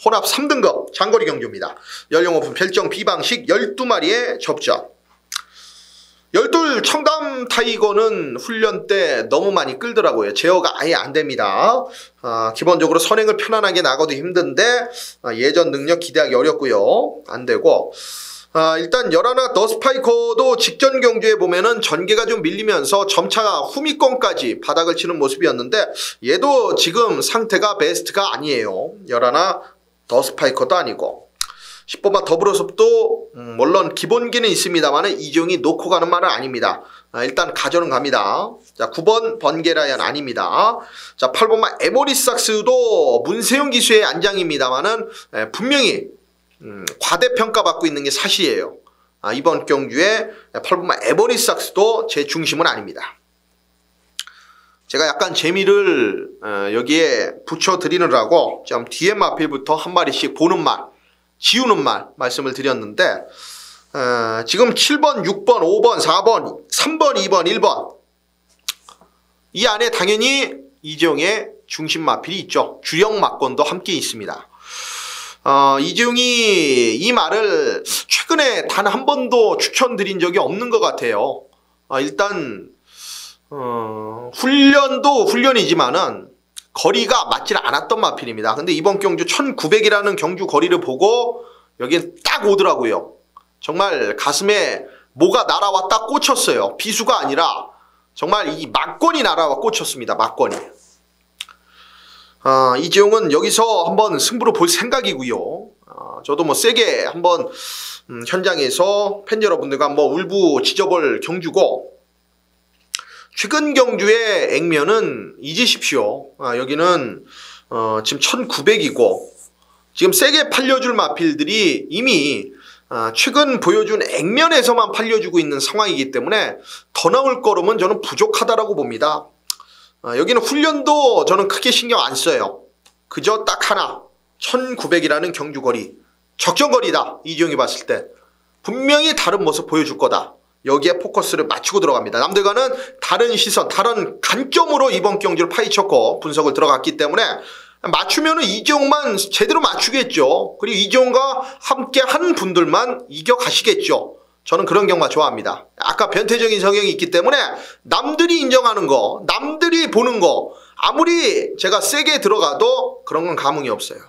혼합 3등급 장거리 경주입니다. 연령 오픈 별정 비방식 12마리의 접전. 12 청담 타이거는 훈련 때 너무 많이 끌더라고요. 제어가 아예 안 됩니다. 기본적으로 선행을 편안하게 나가도 힘든데 예전 능력 기대하기 어렵고요. 안 되고 일단 11 더스파이커도 직전 경주에 보면은 전개가 좀 밀리면서 점차 후미권까지 바닥을 치는 모습이었는데 얘도 지금 상태가 베스트가 아니에요. 11 더스파이커도 아니고 10번만 더불어섭도 물론 기본기는 있습니다만 이종이 놓고 가는 말은 아닙니다. 일단 가져는 갑니다. 자, 9번 번개라얀 아닙니다. 자, 8번만 에모리삭스도 문세용 기수의 안장입니다만은 분명히 과대평가받고 있는 게 사실이에요. 이번 경주에 8번만 에모리삭스도 제 중심은 아닙니다. 제가 약간 재미를 여기에 붙여드리느라고 좀 뒤에 마필부터 한 마리씩 보는 말 지우는 말 말씀을 드렸는데 지금 7번, 6번, 5번, 4번, 3번, 2번, 1번 이 안에 당연히 이재용의 중심 마필이 있죠. 주력 막건도 함께 있습니다. 이재용이 이 말을 최근에 단 한 번도 추천드린 적이 없는 것 같아요. 일단 훈련도 훈련이지만은 거리가 맞질 않았던 마필입니다. 근데 이번 경주 1900이라는 경주 거리를 보고 여기에 딱 오더라고요. 정말 가슴에 뭐가 날아왔다 꽂혔어요. 비수가 아니라 정말 이 막건이 날아와 꽂혔습니다. 막건이. 이재용은 여기서 한번 승부를 볼 생각이고요. 저도 뭐 세게 한번 현장에서 팬 여러분들과 한번 울부 지져볼 경주고 최근 경주의 액면은 잊으십시오. 여기는 지금 1900이고 지금 세게 팔려줄 마필들이 이미 최근 보여준 액면에서만 팔려주고 있는 상황이기 때문에 더 나올 걸음은 저는 부족하다라고 봅니다. 여기는 훈련도 저는 크게 신경 안 써요. 그저 딱 하나 1900이라는 경주거리 적정거리다. 이재용이 봤을 때 분명히 다른 모습 보여줄 거다. 여기에 포커스를 맞추고 들어갑니다. 남들과는 다른 시선, 다른 관점으로 이번 경주를 파헤쳤고 분석을 들어갔기 때문에 맞추면은 이재용만 제대로 맞추겠죠. 그리고 이재용과 함께 한 분들만 이겨가시겠죠. 저는 그런 경마 좋아합니다. 아까 변태적인 성향이 있기 때문에 남들이 인정하는 거, 남들이 보는 거 아무리 제가 세게 들어가도 그런 건 감흥이 없어요.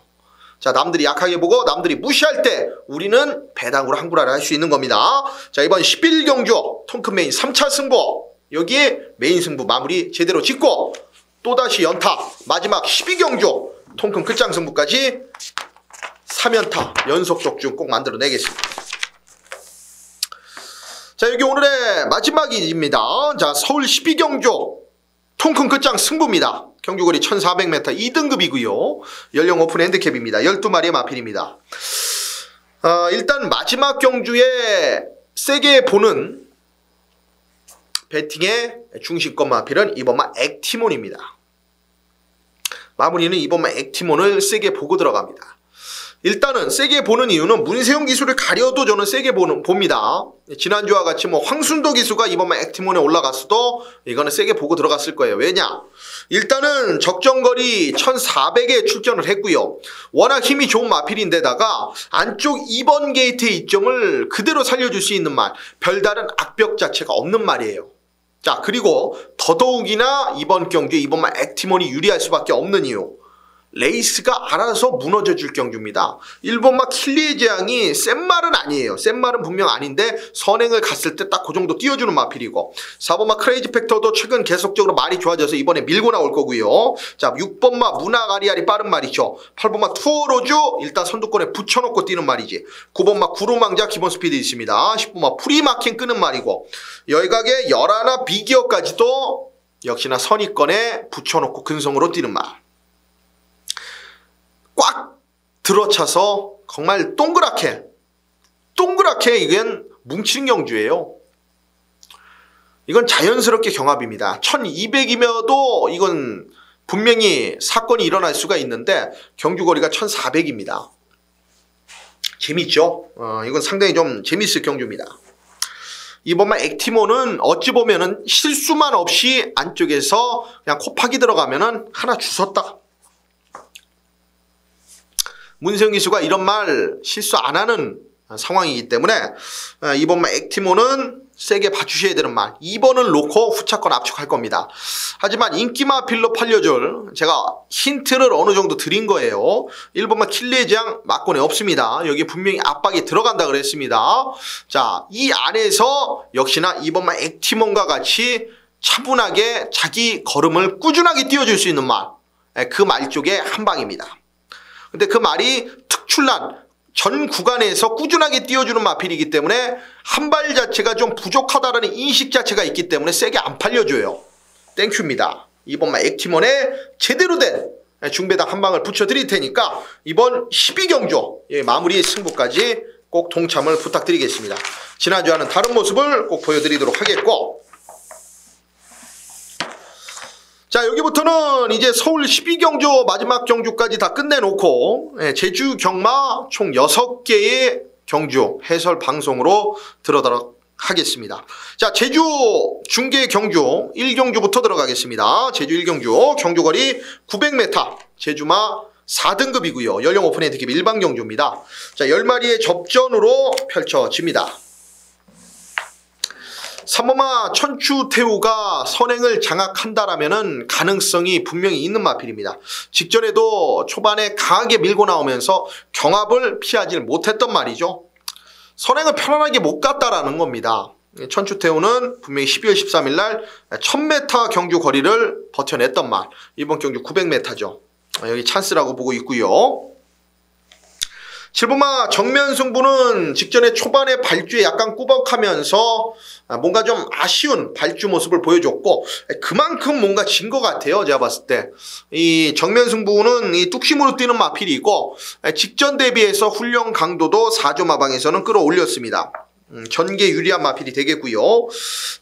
자, 남들이 약하게 보고 남들이 무시할 때 우리는 배당으로 한구라를 할 수 있는 겁니다. 자, 이번 11경주 통큰메인 3차 승부 여기에 메인 승부 마무리 제대로 짓고 또다시 연타. 마지막 12경주 통큰 끝장 승부까지 3연타 연속 적중 꼭 만들어내겠습니다. 자, 여기 오늘의 마지막입니다. 자, 서울 12경주 통큰 끝장 승부입니다. 경주거리 1400m 2등급이고요. 연령 오픈 핸디캡입니다. 12마리의 마필입니다. 일단 마지막 경주에 세게 보는 배팅의 중심권 마필은 이번만 액티몬입니다. 마무리는 이번만 액티몬을 세게 보고 들어갑니다. 일단은 세게 보는 이유는 문세용 기수를 가려도 저는 세게 봅니다. 지난주와 같이 뭐 황순도 기수가 이번만 액티몬에 올라갔어도 이거는 세게 보고 들어갔을 거예요. 왜냐? 일단은 적정거리 1400에 출전을 했고요. 워낙 힘이 좋은 마필인데다가 안쪽 2번 게이트의 이점을 그대로 살려줄 수 있는 말, 별다른 악벽 자체가 없는 말이에요. 자, 그리고 더더욱이나 이번 경주에 이번만 액티몬이 유리할 수밖에 없는 이유, 레이스가 알아서 무너져 줄 경주입니다. 1번마 킬리의 재앙이 센 말은 아니에요. 센 말은 분명 아닌데 선행을 갔을 때 딱 그 정도 띄워주는 마필이고, 4번마 크레이지 팩터도 최근 계속적으로 말이 좋아져서 이번에 밀고 나올 거고요. 자, 6번마 문학 아리아리 빠른 말이죠. 8번마 투어로즈 일단 선두권에 붙여놓고 뛰는 말이지. 9번마 구로망자 기본 스피드 있습니다. 10번마 프리마킹 끄는 말이고, 열각의 열하나 비기어까지도 역시나 선의권에 붙여놓고 근성으로 뛰는 말. 꽉 들어차서 정말 동그랗게 이건 뭉친 경주예요. 이건 자연스럽게 경합입니다. 1200이면도 이건 분명히 사건이 일어날 수가 있는데 경주거리가 1400입니다. 재밌죠? 이건 상당히 좀 재밌을 경주입니다. 이번만 액티몬은 어찌 보면은 실수만 없이 안쪽에서 그냥 코파기 들어가면은 하나 주웠다. 문세영 기수가 이런 말 실수 안 하는 상황이기 때문에 이번만 액티몬은 세게 봐주셔야 되는 말, 2번을 놓고 후차권 압축할 겁니다. 하지만 인기마필로 팔려줄 제가 힌트를 어느 정도 드린 거예요. 1번만 킬리의 재앙 막권에 없습니다. 여기 분명히 압박이 들어간다 그랬습니다. 자, 이 안에서 역시나 2번만 액티몬과 같이 차분하게 자기 걸음을 꾸준하게 띄워줄 수 있는 말, 그 말 쪽에 한 방입니다. 근데 그 말이 특출난 전 구간에서 꾸준하게 띄워주는 마필이기 때문에 한 발 자체가 좀 부족하다는 인식 자체가 있기 때문에 세게 안 팔려줘요. 땡큐입니다. 이번만 액티몬에 제대로 된 중배당 한 방을 붙여드릴 테니까 이번 12경주 마무리 승부까지 꼭 동참을 부탁드리겠습니다. 지난주와는 다른 모습을 꼭 보여드리도록 하겠고, 자, 여기부터는 이제 서울 12경주 마지막 경주까지 다 끝내놓고 제주 경마 총 6개의 경주 해설 방송으로 들어가도록 하겠습니다. 자, 제주 중계 경주 1경주부터 들어가겠습니다. 제주 1경주 경주거리 900m 제주마 4등급이고요. 연령 오픈 핸디캡 일반 경주입니다. 자, 10마리의 접전으로 펼쳐집니다. 3번마 천추태우가 선행을 장악한다라면은 가능성이 분명히 있는 마필입니다. 직전에도 초반에 강하게 밀고 나오면서 경합을 피하지 못했던 말이죠. 선행을 편안하게 못 갔다라는 겁니다. 천추태우는 분명히 12월 13일 날 1000m 경주 거리를 버텨냈던 말. 이번 경주 900m죠. 여기 찬스라고 보고 있고요. 7번마 정면 승부는 직전에 초반에 발주에 약간 꾸벅하면서 뭔가 좀 아쉬운 발주 모습을 보여줬고, 그만큼 뭔가 진 것 같아요. 제가 봤을 때 이 정면 승부는 이 뚝심으로 뛰는 마필이고, 직전 대비해서 훈련 강도도 4조 마방에서는 끌어올렸습니다. 전개 유리한 마필이 되겠고요.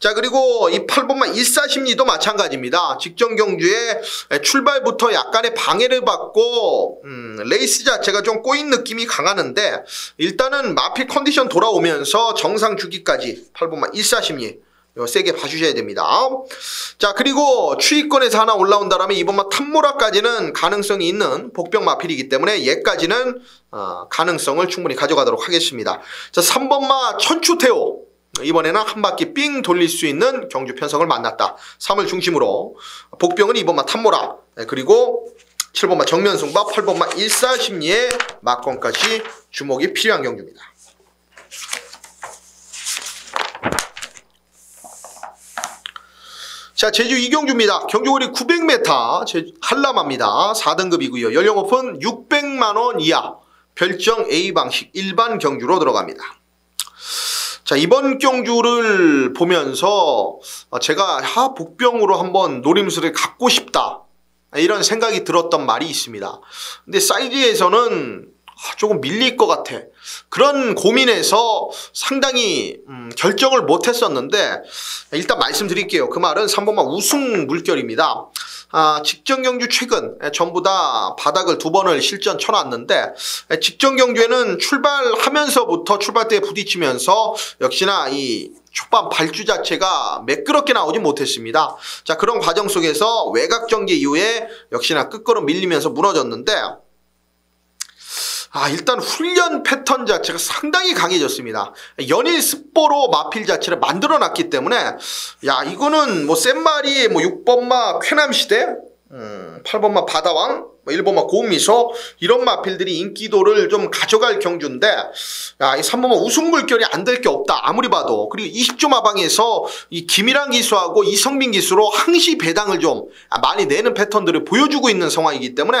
자, 그리고 이 8번마 일사심리도 마찬가지입니다. 직전 경주에 출발부터 약간의 방해를 받고 레이스 자체가 좀 꼬인 느낌이 강하는데, 일단은 마필 컨디션 돌아오면서 정상 주기까지 8번마 일사심리 이거 세게 봐주셔야 됩니다. 자, 그리고 추위권에서 하나 올라온다라면 이번만 탐모라까지는 가능성이 있는 복병 마필이기 때문에 얘까지는 가능성을 충분히 가져가도록 하겠습니다. 자, 3번마 천추태오 이번에는 한 바퀴 삥 돌릴 수 있는 경주 편성을 만났다. 3을 중심으로 복병은 이번만 탐모라, 그리고 7번마 정면승바, 8번마 일사심리의 막권까지 주목이 필요한 경주입니다. 자, 제주 이경주입니다. 경주거리 900m 한라마입니다. 4등급이고요. 연령 오픈 600만원 이하, 별정 A방식 일반 경주로 들어갑니다. 자, 이번 경주를 보면서 제가 복병으로 한번 노림수를 갖고 싶다, 이런 생각이 들었던 말이 있습니다. 근데 사이즈에서는 조금 밀릴 것 같아, 그런 고민에서 상당히 결정을 못했었는데, 일단 말씀드릴게요. 그 말은 3번마 우승 물결입니다. 직전 경주 최근 전부 다 바닥을 2번을 실전 쳐놨는데, 직전 경주에는 출발하면서부터 출발대에 부딪히면서 역시나 이 초반 발주 자체가 매끄럽게 나오지 못했습니다. 자, 그런 과정 속에서 외곽 전개 이후에 역시나 끝걸음 밀리면서 무너졌는데, 일단 훈련 패턴 자체가 상당히 강해졌습니다. 연일 습보로 마필 자체를 만들어 놨기 때문에, 이거는 센 말이 6번마 쾌남시대, 8번마 바다왕, 1번마 고운미소, 이런 마필들이 인기도를 좀 가져갈 경주인데, 이 3번마 우승 물결이 안 될 게 없다, 아무리 봐도. 그리고 20조 마방에서 이 김일환 기수하고 이성민 기수로 항시 배당을 좀 많이 내는 패턴들을 보여주고 있는 상황이기 때문에,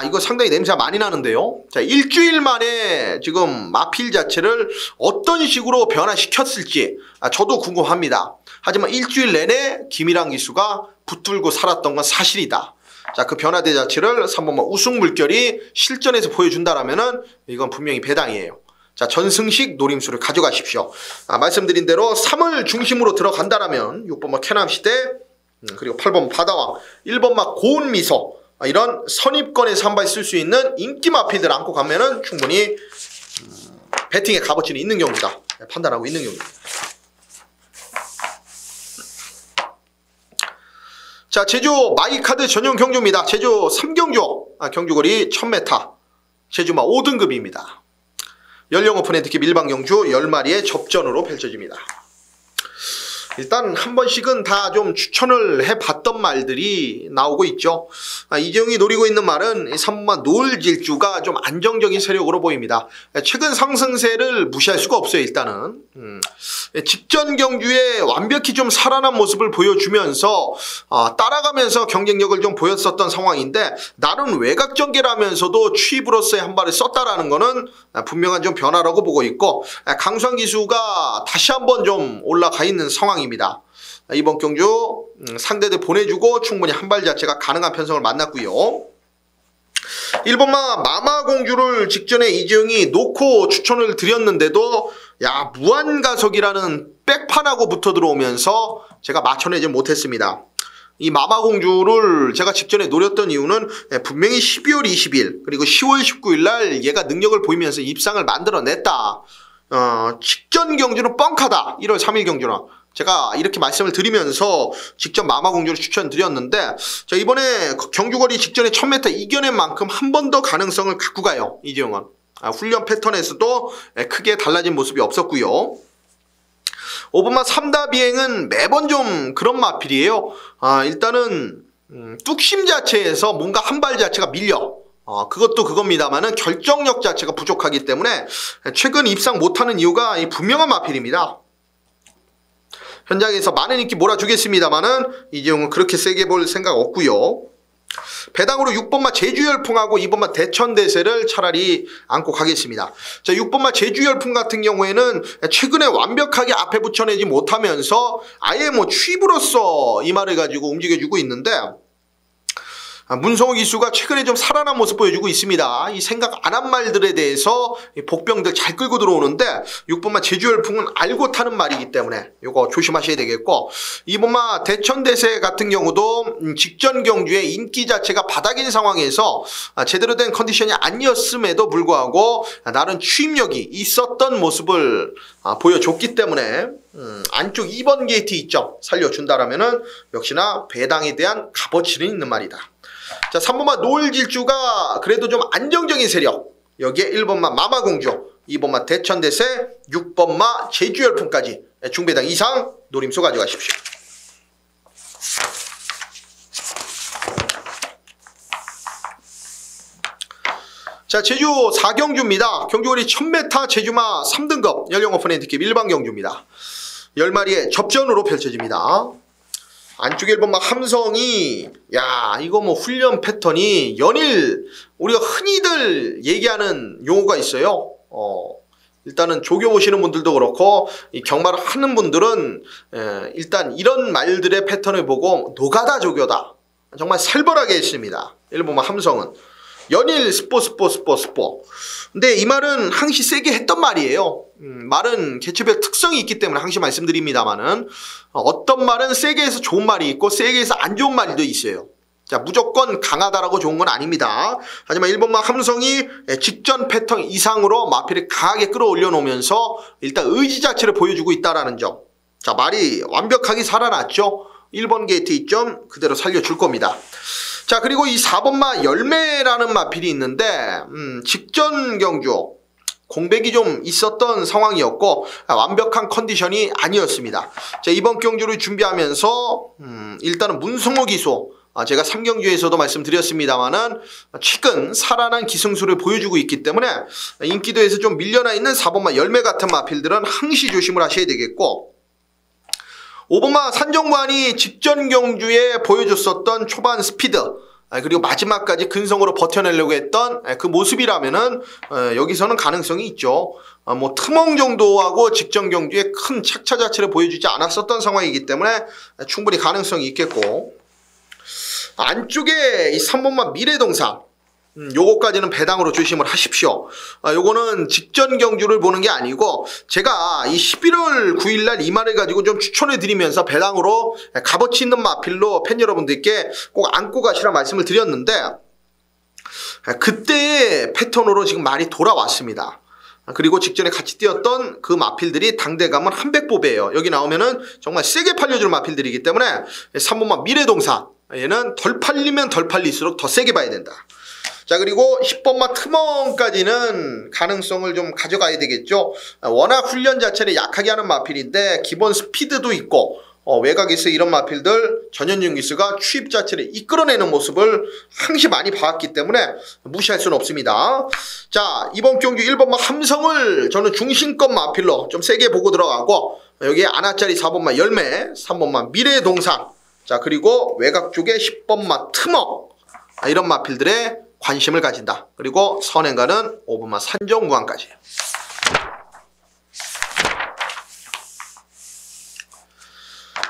이거 상당히 냄새가 많이 나는데요. 자, 일주일 만에 지금 마필 자체를 어떤 식으로 변화시켰을지 저도 궁금합니다. 하지만 일주일 내내 김일환 기수가 붙들고 살았던 건 사실이다. 자, 그 변화대 자체를 3번마 우승 물결이 실전에서 보여준다라면은 이건 분명히 배당이에요. 자, 전승식 노림수를 가져가십시오. 말씀드린 대로 3을 중심으로 들어간다라면 6번마 캐남시대, 그리고 8번 바다왕, 1번마 고운미소, 이런 선입권에서 한 발 쓸 수 있는 인기 마필들 안고 가면은 충분히 배팅의 값어치는 있는 경우다, 판단하고 있는 경우다. 자, 제주 마이카드 전용 경주입니다. 제주 3경주, 경주거리 1000m, 제주마 5등급입니다. 연령 오픈의 특히 밀방 경주 10마리의 접전으로 펼쳐집니다. 일단 한 번씩은 다 좀 추천을 해봤던 말들이 나오고 있죠. 이재용이 노리고 있는 말은 3번마 노을질주가 좀 안정적인 세력으로 보입니다. 최근 상승세를 무시할 수가 없어요. 일단은 직전 경주에 완벽히 좀 살아난 모습을 보여주면서 따라가면서 경쟁력을 좀 보였었던 상황인데, 나름 외곽 전개라면서도 추입으로서의 한 발을 썼다라는 거는 분명한 좀 변화라고 보고 있고, 강수환 기수가 다시 한번 좀 올라가 있는 상황입니다. 이번 경주 상대들 보내주고 충분히 한 발 자체가 가능한 편성을 만났고요. 1번마 마마공주를 직전에 이재용이 놓고 추천을 드렸는데도 무한가속이라는 백판하고 붙어 들어오면서 제가 맞춰내지 못했습니다. 이 마마공주를 제가 직전에 노렸던 이유는 분명히 12월 20일 그리고 10월 19일 날 얘가 능력을 보이면서 입상을 만들어냈다. 직전 경주는 뻥카다. 1월 3일 경주는. 제가 이렇게 말씀을 드리면서 직접 마마공주를 추천드렸는데, 자, 이번에 경주거리 직전에 1000m 이겨낸 만큼 한 번 더 가능성을 갖고 가요. 이재용은. 훈련 패턴에서도 크게 달라진 모습이 없었고요. 5번마 3다 비행은 매번 좀 그런 마필이에요. 일단은 뚝심 자체에서 뭔가 한 발 자체가 밀려. 그것도 그겁니다만은 결정력 자체가 부족하기 때문에 최근 입상 못하는 이유가 분명한 마필입니다. 현장에서 많은 인기 몰아주겠습니다만은 이재용은 그렇게 세게 볼 생각 없고요. 배당으로 6번마 제주열풍하고 2번마 대천대세를 차라리 안고 가겠습니다. 자, 6번마 제주열풍 같은 경우에는 최근에 완벽하게 앞에 붙여내지 못하면서 아예 추입으로서 이 말을 가지고 움직여주고 있는데, 문성호 기수가 최근에 좀 살아난 모습 보여주고 있습니다. 이 생각 안 한 말들에 대해서 복병들 잘 끌고 들어오는데, 6번마 제주열풍은 알고 타는 말이기 때문에 이거 조심하셔야 되겠고, 2번마 대천대세 같은 경우도 직전 경주에 인기 자체가 바닥인 상황에서 제대로 된 컨디션이 아니었음에도 불구하고 나름 추임력이 있었던 모습을 보여줬기 때문에 안쪽 2번 게이트 있죠. 살려준다라면은 역시나 배당에 대한 값어치는 있는 말이다. 자, 3번마 노을질주가 그래도 좀 안정적인 세력, 여기에 1번마 마마공주, 2번마 대천대세, 6번마 제주열풍까지 중배당 이상 노림수 가져가십시오. 자, 제주 4경주입니다. 경주거리 1000m 제주마 3등급 연령 오픈의 특급 일반 경주입니다. 10마리의 접전으로 펼쳐집니다. 안쪽에 1번마 함성이 야 이거 뭐 훈련 패턴이 연일 우리가 흔히들 얘기하는 용어가 있어요. 일단은 조교 보시는 분들도 그렇고 이 경마를 하는 분들은 일단 이런 말들의 패턴을 보고 노가다 조교다. 정말 살벌하게 했습니다. 1번마 함성은 연일 스포. 근데 이 말은 항시 세게 했던 말이에요. 말은 개체별 특성이 있기 때문에 항시 말씀드립니다만은 어떤 말은 세게 해서 좋은 말이 있고 세게 해서 안 좋은 말도 있어요. 자, 무조건 강하다라고 좋은 건 아닙니다. 하지만 1번마 함성이 직전 패턴 이상으로 마필을 강하게 끌어올려 놓으면서 일단 의지 자체를 보여주고 있다라는 점. 자, 말이 완벽하게 살아났죠. 1번 게이트 이점 그대로 살려줄 겁니다. 자, 그리고 이 4번마 열매라는 마필이 있는데 직전 경주 공백이 좀 있었던 상황이었고 완벽한 컨디션이 아니었습니다. 자, 이번 경주를 준비하면서 일단은 문성호 기수 제가 3경주에서도 말씀드렸습니다만은 최근 살아난 기승수를 보여주고 있기 때문에 인기도에서 좀 밀려나 있는 4번마 열매 같은 마필들은 항시 조심을 하셔야 되겠고 5번마 산정관이 직전 경주에 보여줬었던 초반 스피드 그리고 마지막까지 근성으로 버텨내려고 했던 그 모습이라면은 여기서는 가능성이 있죠. 뭐 트멍 정도하고 직전 경주에 큰 착차 자체를 보여주지 않았었던 상황이기 때문에 충분히 가능성이 있겠고 안쪽에 이 3번마 미래동상 요거까지는 배당으로 조심을 하십시오. 요거는 직전 경주를 보는 게 아니고 제가 이 11월 9일날 이 말을 가지고 좀 추천해 드리면서 배당으로 값어치 있는 마필로 팬 여러분들께 꼭 안고 가시라 말씀을 드렸는데 그때의 패턴으로 지금 말이 돌아왔습니다. 그리고 직전에 같이 뛰었던 그 마필들이 당대감은 한백보배예요. 여기 나오면은 정말 세게 팔려주는 마필들이기 때문에 3번마 미래동상 얘는 덜 팔리면 덜 팔릴수록 더 세게 봐야 된다. 자, 그리고 10번마 트멍까지는 가능성을 좀 가져가야 되겠죠. 워낙 훈련 자체를 약하게 하는 마필인데 기본 스피드도 있고 외곽에서 이런 마필들 전현중 기수가 추입 자체를 이끌어내는 모습을 항시 많이 봐왔기 때문에 무시할 수는 없습니다. 자, 이번 경주 1번마 함성을 저는 중심급 마필로 좀 세게 보고 들어가고 여기에 아나짜리 4번마 열매 3번마 미래동상 자, 그리고 외곽 쪽에 10번마 트멍 이런 마필들의 관심을 가진다. 그리고 선행가는 5번마 산정무한까지.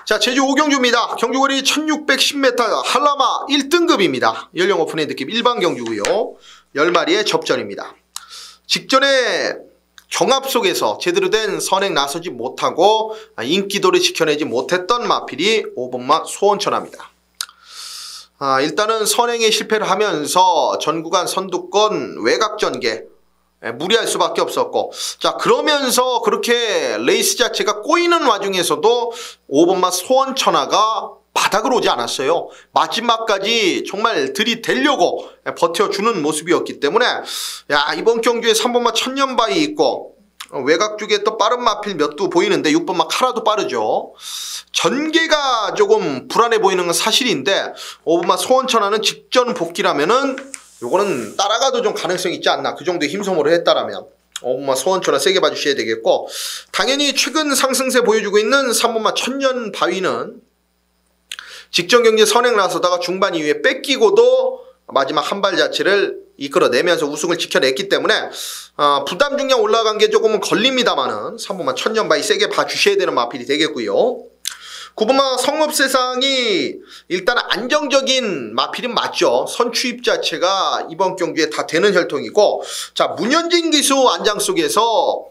자, 제주 5경주입니다. 경주거리 1610m 한라마 1등급입니다. 연령 오픈의 느낌 일반 경주고요. 10마리의 접전입니다. 직전에 경합 속에서 제대로 된 선행 나서지 못하고 인기도를 지켜내지 못했던 마필이 5번마 소원천하입니다. 일단은 선행에 실패를 하면서 전구간 선두권 외곽 전개 무리할 수밖에 없었고 자 그러면서 그렇게 레이스 자체가 꼬이는 와중에서도 5번마 소원천하가 바닥을 오지 않았어요. 마지막까지 정말 들이대려고 버텨주는 모습이었기 때문에 야 이번 경주에 3번마 천년바위 있고 외곽 쪽에 또 빠른 마필 몇 두 보이는데 6번마 카라도 빠르죠. 전개가 조금 불안해 보이는 건 사실인데 5번마 소원천하는 직전 복귀라면은 요거는 따라가도 좀 가능성이 있지 않나. 그 정도의 힘소모를 했다라면 5번마 소원천하 세게 봐주셔야 되겠고 당연히 최근 상승세 보여주고 있는 3번마 천년바위는 직전 경기에 선행 나서다가 중반 이후에 뺏기고도 마지막 한 발 자체를 이끌어내면서 우승을 지켜냈기 때문에 부담 중량 올라간 게 조금은 걸립니다만은 3번마 천년바위 세게 봐주셔야 되는 마필이 되겠고요. 9번마 성읍세상이 일단 안정적인 마필은 맞죠. 선추입 자체가 이번 경기에 다 되는 혈통이고 자 문현진 기수 안장 속에서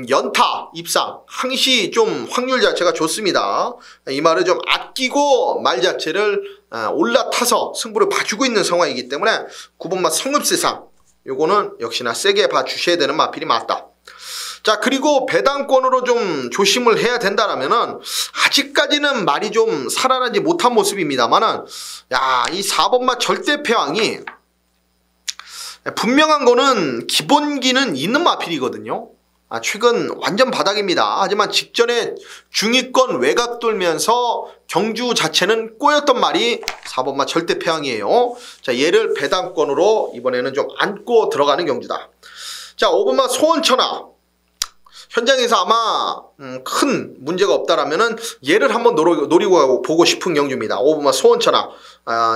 연타 입상 항시 좀 확률 자체가 좋습니다. 이 말을 좀 아끼고 말 자체를 올라타서 승부를 봐주고 있는 상황이기 때문에 9번마 성읍세상 요거는 역시나 세게 봐주셔야 되는 마필이 맞다. 자 그리고 배당권으로 좀 조심을 해야 된다라면은 아직까지는 말이 좀 살아나지 못한 모습입니다만은 야 이 4번마 절대패왕이 분명한 거는 기본기는 있는 마필이거든요. 최근 완전 바닥입니다. 하지만 직전에 중위권 외곽 돌면서 경주 자체는 꼬였던 말이 4번마 절대패왕이에요. 자 얘를 배당권으로 이번에는 좀 안고 들어가는 경주다. 자 5번마 소원천하 현장에서 아마 큰 문제가 없다라면은 얘를 한번 노리고 보고 싶은 경주입니다. 5번마 소원천하.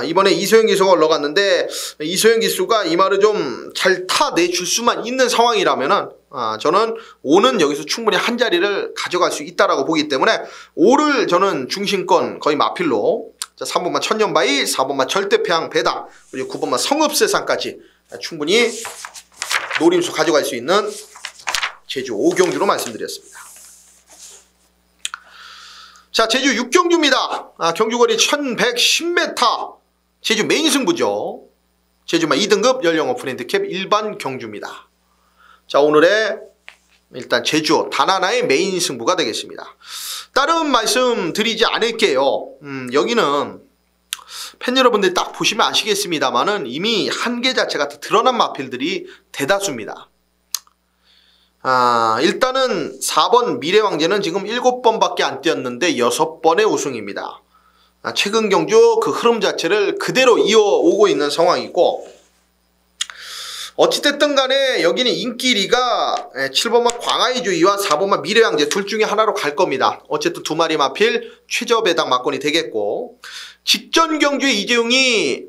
이번에 이소영 기수가 올라갔는데 이소영 기수가 이 말을 좀 잘 타내줄 수만 있는 상황이라면은 저는 5는 여기서 충분히 한 자리를 가져갈 수 있다라고 보기 때문에 5를 저는 중심권 거의 마필로, 자, 3번마 천년바위, 4번마 절대패양 배당, 그리고 9번마 성읍세상까지 충분히 노림수 가져갈 수 있는 제주 5경주로 말씀드렸습니다. 자, 제주 6경주입니다. 경주거리 1110m, 제주 메인 승부죠. 제주마 2등급 연령 오픈 핸디캡 일반 경주입니다. 자, 오늘의 일단 제주 단 하나의 메인 승부가 되겠습니다. 다른 말씀 드리지 않을게요. 여기는 팬 여러분들 딱 보시면 아시겠습니다만은 이미 한계 자체가 드러난 마필들이 대다수입니다. 일단은 4번 미래왕제는 지금 7번밖에 안 뛰었는데 6번의 우승입니다. 최근 경주 그 흐름 자체를 그대로 이어오고 있는 상황이고, 어찌됐든 간에 여기는 인기리가 7번마 광아이주의와 4번마 미래왕제 둘 중에 하나로 갈 겁니다. 어쨌든 두 마리 마필 최저배당 막권이 되겠고, 직전 경주에 이재용이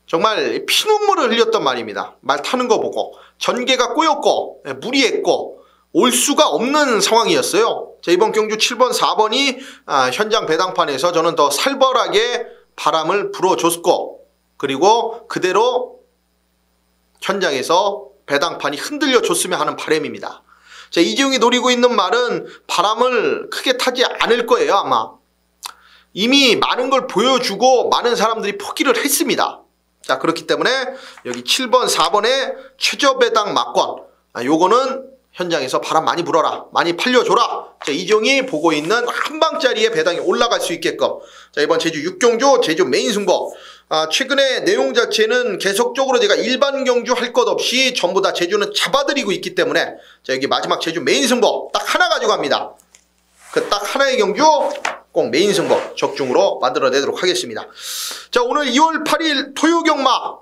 정말 피눈물을 흘렸단 말입니다. 말 타는 거 보고 전개가 꼬였고 무리했고 올 수가 없는 상황이었어요. 자, 이번 경주 7번 4번이 현장 배당판에서 저는 더 살벌하게 바람을 불어줬고, 그리고 그대로 현장에서 배당판이 흔들려 줬으면 하는 바람입니다. 자, 이재용이 노리고 있는 말은 바람을 크게 타지 않을 거예요. 아마 이미 많은 걸 보여주고 많은 사람들이 포기를 했습니다. 자, 그렇기 때문에 여기 7번 4번의 최저배당 막권, 요거는 현장에서 바람 많이 불어라, 많이 팔려줘라. 자, 이종이 보고 있는 한 방짜리의 배당이 올라갈 수 있게끔. 자, 이번 제주 6경주 제주 메인 승부, 최근에 내용 자체는 계속적으로 제가 일반 경주 할 것 없이 전부 다 제주는 잡아드리고 있기 때문에, 자, 여기 마지막 제주 메인 승부 딱 하나 가져갑니다. 그 딱 하나의 경주 꼭 메인 승부 적중으로 만들어내도록 하겠습니다. 자, 오늘 2월 8일 토요 경마,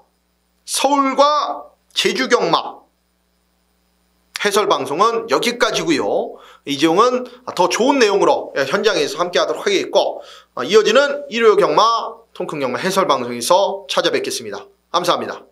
서울과 제주 경마 해설 방송은 여기까지고요. 이재용은 더 좋은 내용으로 현장에서 함께 하도록 하겠고, 이어지는 일요 경마, 통큰 경마 해설 방송에서 찾아뵙겠습니다. 감사합니다.